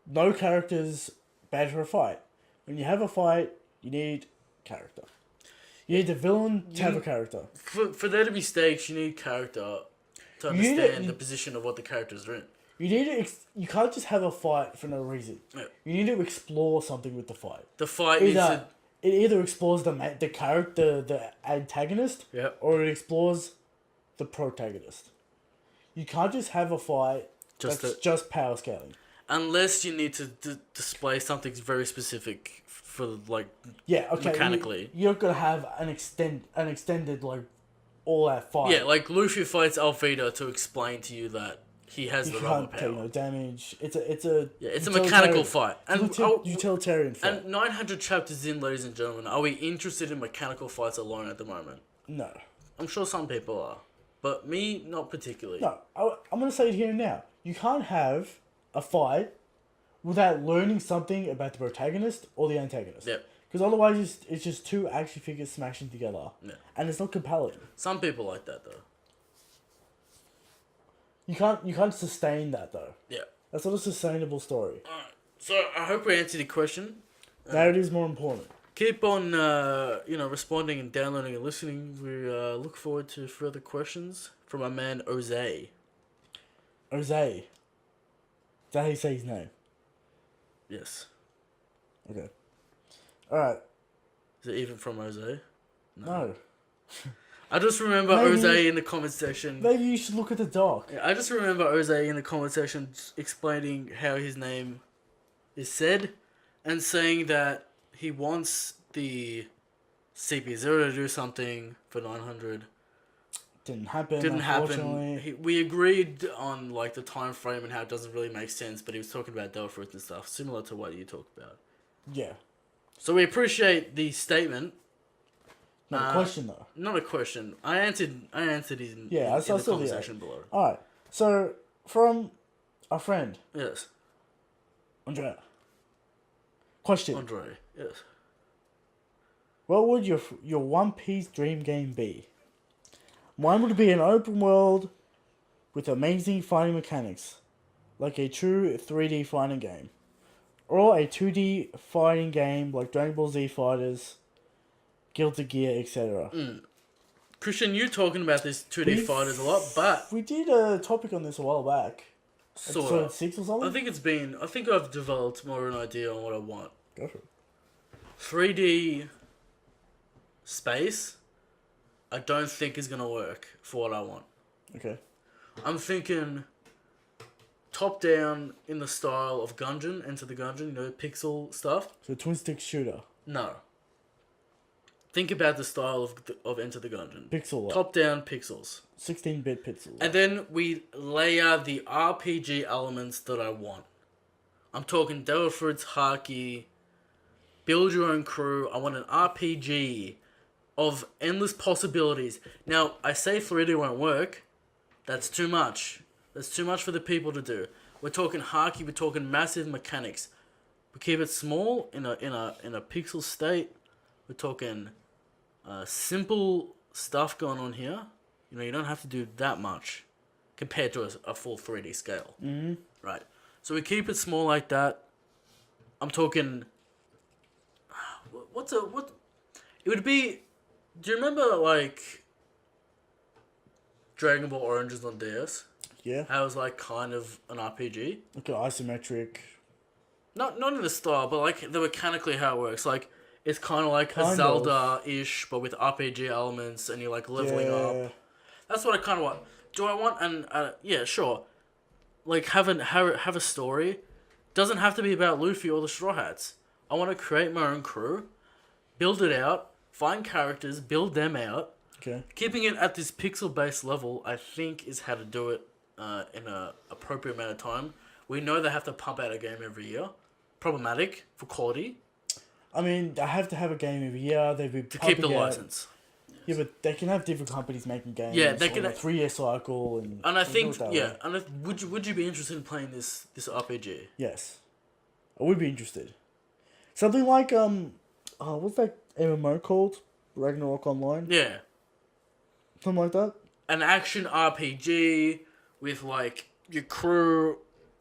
No character's bad for a fight. When you have a fight, you need character. You need the villain to have a character. For there to be stakes, you need character to You need understand it- the position of what the characters are in. You need to. You can't just have a fight for no reason. Yeah. You need to explore something with the fight. The fight needs to... It either explores the character, the antagonist, Yeah. or it explores the protagonist. You can't just have a fight just power scaling. Unless you need to display something very specific for, like, Yeah, okay. mechanically. You're not gonna have an extended like all out fight. Yeah, like Luffy fights Alfida to explain to you that he has you the rubber can't take power. no damage. It's a It's a mechanical fight. And utilitarian fight. And 900 chapters in, ladies and gentlemen, are we interested in mechanical fights alone at the moment? No. I'm sure some people are. But me, not particularly. No, I'm going to say it here and now. You can't have a fight without learning something about the protagonist or the antagonist. Yep. Because otherwise it's just two action figures smashing together. Yeah. And it's not compelling. Some people like that, though. You can't sustain that, though. Yeah. That's not a sustainable story. Alright. So, I hope we answered your question. Narrative is more important. Keep on, responding and downloading and listening. We look forward to further questions from our man, Jose. Jose. Is that how you say his name? Yes. Okay. Alright. Is it even from Jose? No. I just remember Maybe- Jose in the comment section. Maybe you should look at the doc. Yeah, I just remember Jose in the comment section explaining how his name is said and saying that he wants the CP0 to do something for 900. Didn't happen. Didn't happen. Unfortunately. We agreed on like the time frame and how it doesn't really make sense, but he was talking about Devil Fruits and stuff, similar to what you talked about. Yeah. So we appreciate the statement. Not a question though. Not a question. I answered his in the conversation below. All right. So from our friend Yes. Andrea. Question. Andre. Yes. What would your One Piece dream game be? Mine would be an open world with amazing fighting mechanics, like a true 3D fighting game. Or a 2D fighting game like Dragon Ball Z Fighters, Guilty Gear, etc. Christian, you talking about this 2D fighters a lot, but we did a topic on this a while back. sort Episode of. 6 or something? I think I've developed more of an idea on what I want. Go for it. 3D space, I don't think is gonna work for what I want. Okay. I'm thinking top down in the style of Gungeon, Enter the Gungeon, you know, pixel stuff. So twin stick shooter. No. Think about the style of Enter the Gungeon. Pixel. Top down pixels. 16-bit pixels. And then we layer the RPG elements that I want. I'm talking Devil Fruits, Haki, build your own crew. I want an RPG of endless possibilities. Now, I say 3D won't work. That's too much. That's too much for the people to do. We're talking Haki, we're talking massive mechanics. We keep it small in a pixel state. We're talking simple stuff going on here. You know, you don't have to do that much compared to a full 3D scale. Mm-hmm. Right. So we keep it small like that. I'm talking. What? It would be. Do you remember like Dragon Ball Oranges on DS? Yeah. How it was like kind of an RPG. Like an isometric. Not in the style, but like the mechanically how it works. Like it's kind of like Kind a of. Zelda-ish, but with RPG elements, and you're like leveling up. That's what I kind of want. Do I want yeah, sure. Like have a story. Doesn't have to be about Luffy or the Straw Hats. I want to create my own crew, build it out, find characters, build them out. Okay. Keeping it at this pixel-based level, I think, is how to do it in a appropriate amount of time. We know they have to pump out a game every year. Problematic for quality. I mean, they have to have a game every year. They've been To keep the pumping out- license. Yeah, but they can have different companies making games. Yeah, they on can- a 3-year cycle, and And I they do think, it that yeah, way. and would you be interested in playing this RPG? Yes, I would be interested. Something like what's that MMO called? Ragnarok Online. Yeah. Something like that. An action RPG with, like, your crew,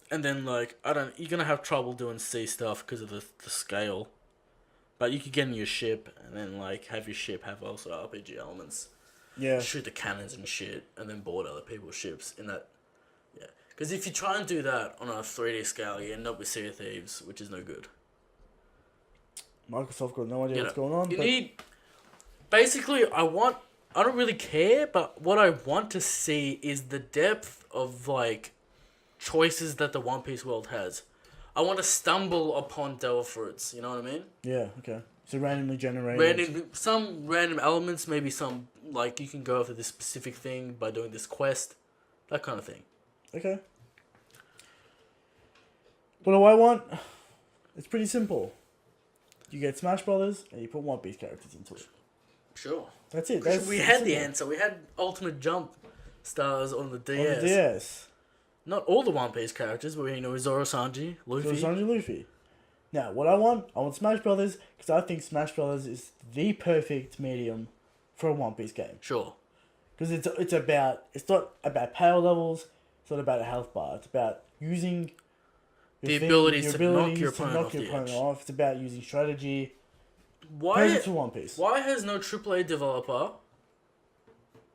and then, like, you're gonna have trouble doing C stuff because of the scale. But you could get in your ship, and then, like, have your ship have also RPG elements. Yeah. Shoot the cannons and shit, and then board other people's ships in that. Yeah. Because if you try and do that on a 3D scale, you end up with Sea of Thieves, which is no good. Microsoft got no idea You what's know, going on. You but need. Basically, I don't really care, but what I want to see is the depth of, like, choices that the One Piece world has. I want to stumble upon Devil Fruits, you know what I mean? yeah. Okay. So randomly generated. Some random elements, maybe some, like, you can go after this specific thing by doing this quest, that kind of thing. Okay. What do I want? It's pretty simple. You get Smash Brothers and you put One Piece characters into it. Sure. That's it. We had the answer. We had Ultimate Jump stars on the DS. On the DS. Not all the One Piece characters, but you know, Zoro, Sanji, Luffy. Sanji, Luffy. Now, what I want Smash Brothers because I think Smash Brothers is the perfect medium for a One Piece game. Sure. Because it's not about power levels. It's not about a health bar. It's about using The abilities to knock your opponent off your the opponent edge. off. It's about using strategy. Why? Perfect for One Piece. Why has no AAA developer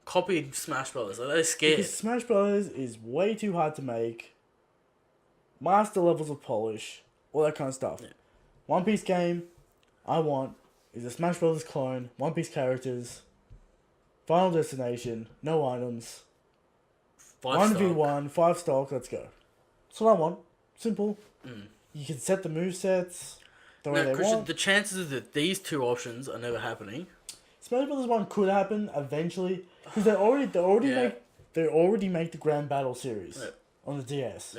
copied Smash Brothers? Are they scared? Because Smash Brothers is way too hard to make. Master levels of polish, all that kind of stuff. Yeah. One Piece game, I want is a Smash Brothers clone. One Piece characters. Final destination. No items. 1v1. 5 stock. Let's go. That's what I want. Simple. You can set the movesets. the way they Christian, want. the chances that these two options are never happening. Smash Brothers 1 could happen eventually because they already make the Grand Battle series on the DS,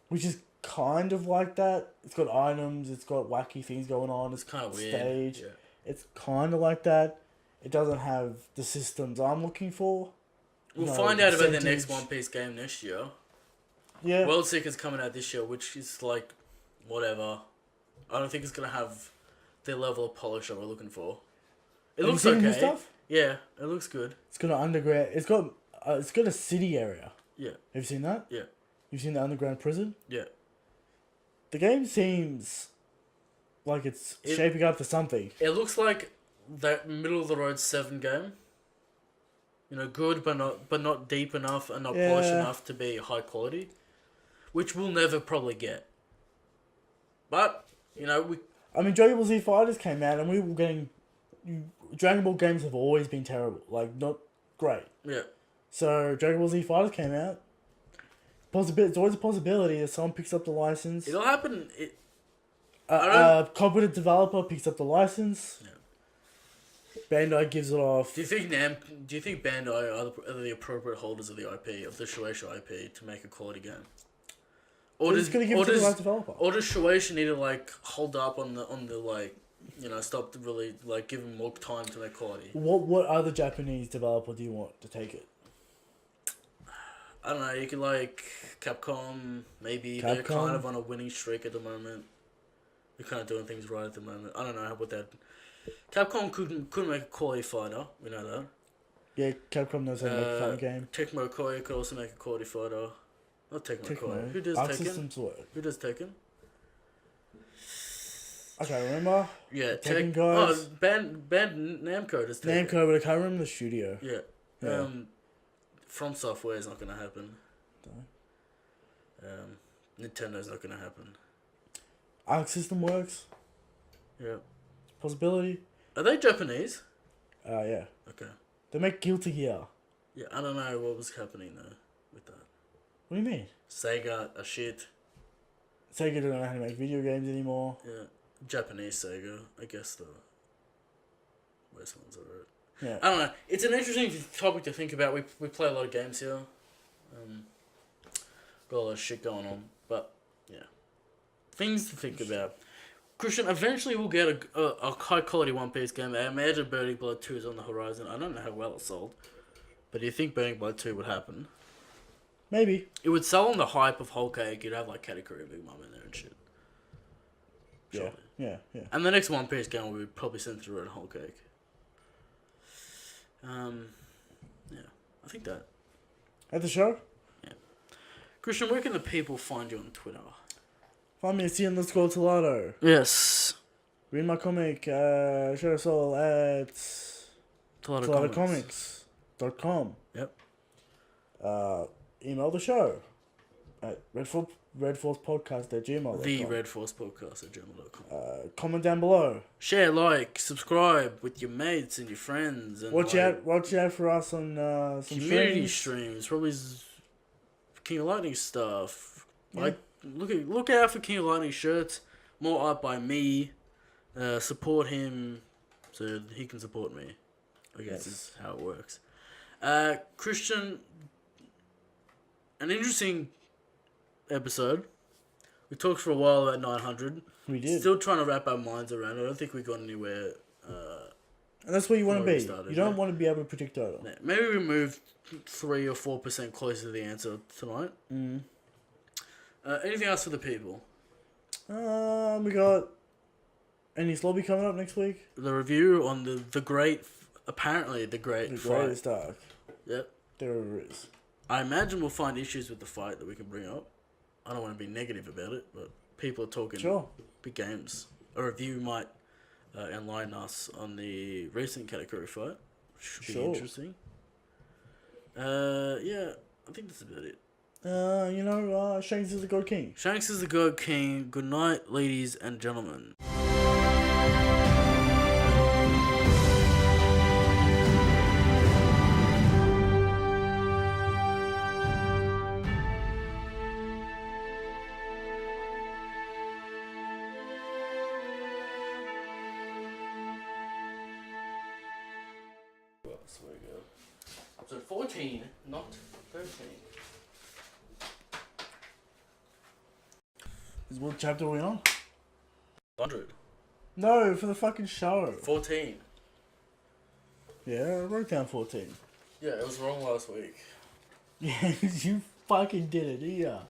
which is kind of like that. It's got items, it's got wacky things going on. It's kind of weird. Stage. Yeah. It's kind of like that. It doesn't have the systems I'm looking for. We'll find out about the next One Piece game next year. Yeah. World Seeker's coming out this year, which is like, whatever. I don't think it's gonna have the level of polish that we're looking for. It looks okay. New stuff? Yeah, it looks good. It's got an underground. It's got a city area. Yeah. Have you seen that? Yeah. You've seen the underground prison? Yeah. The game seems like it's shaping up to something. It looks like that middle of the road 7 game. You know, good but not deep enough and not polished enough to be high quality, which we'll never probably get. But you know, Dragon Ball Z Fighters came out and we were getting. Dragon Ball games have always been terrible, like not great. Yeah. So Dragon Ball Z Fighters came out. It's always a possibility that someone picks up the license. It'll happen. A competent developer picks up the license. Yeah. Bandai gives it off. Do you think Bandai are the appropriate holders of the IP, of the Shueisha IP, to make a quality game? Or does Shueisha need to like hold up on the like, you know, stop to really like give them more time to make quality? What other Japanese developer do you want to take it? I don't know. You could like Capcom. Maybe they're kind of on a winning streak at the moment. They're kind of doing things right at the moment. I don't know what that. Capcom couldn't make a quality fighter. We know that. Yeah, Capcom knows how to make a fighting game. Tecmo Koei could also make a quality fighter. Not Tecmo Koei. Who does Arc Tekken? Systems work. Who does Tekken? I can't remember. Yeah, Tekken guys. Oh, Band Namco does Tekken. Namco, but I can't remember the studio. Yeah. From Software is not going to happen. Nintendo's not going to happen. Arc System works. Yeah. Possibility. Are they Japanese? Yeah. Okay. They make Guilty Gear. Yeah, I don't know what was happening though with that. What do you mean? Sega are shit. Sega don't know how to make video games anymore. Yeah. Japanese Sega, I guess the West ones are right. Yeah. I don't know. It's an interesting topic to think about. We play a lot of games here. Got a lot of shit going on, but yeah, things to think about. Christian, eventually we'll get a high quality One Piece game. I imagine Burning Blood 2 is on the horizon. I don't know how well it sold, but do you think Burning Blood 2 would happen? Maybe. It would sell on the hype of Whole Cake. You'd have like Katakuri Big Mom in there and shit. Surely. Yeah. And the next One Piece game will be probably centered around Whole Cake. Yeah, I think that. At the show? Yeah. Christian, where can the people find you on Twitter? Find me at CN_Tolato. Yes. Read my comic, share us all at TolatoComics.com. Yep. Email the show at redforcepodcast@gmail.com. The redforcepodcast@gmail.com. Comment down below. Share, like, subscribe with your mates and your friends. And watch out for us on some community streams. Probably King of Lightning stuff. Yeah. Like, look out for King of Lightning shirts. More art by me. Support him so he can support me. I guess is how it works. Christian, an interesting episode. We talked for a while about 900. We did. Still trying to wrap our minds around it. I don't think we got anywhere. And that's where you want to be. You don't want to be able to predict total. Yeah, maybe we moved 3 or 4% closer to the answer tonight. Anything else for the people? We got any Slobby coming up next week? The review on the great, apparently the great fight. Greatest arc. Yep. There it is. I imagine we'll find issues with the fight that we can bring up. I don't want to be negative about it, but people are talking big games. A review might enlighten us on the recent Katakuri fight. Should be interesting. Yeah, I think that's about it. Shanks is the God King. Shanks is the God King. Good night, ladies and gentlemen. 14, not 13. What chapter are we on? 100. No, for the fucking show. 14. Yeah, I wrote down 14. Yeah, it was wrong last week. Yeah, you fucking did it, yeah.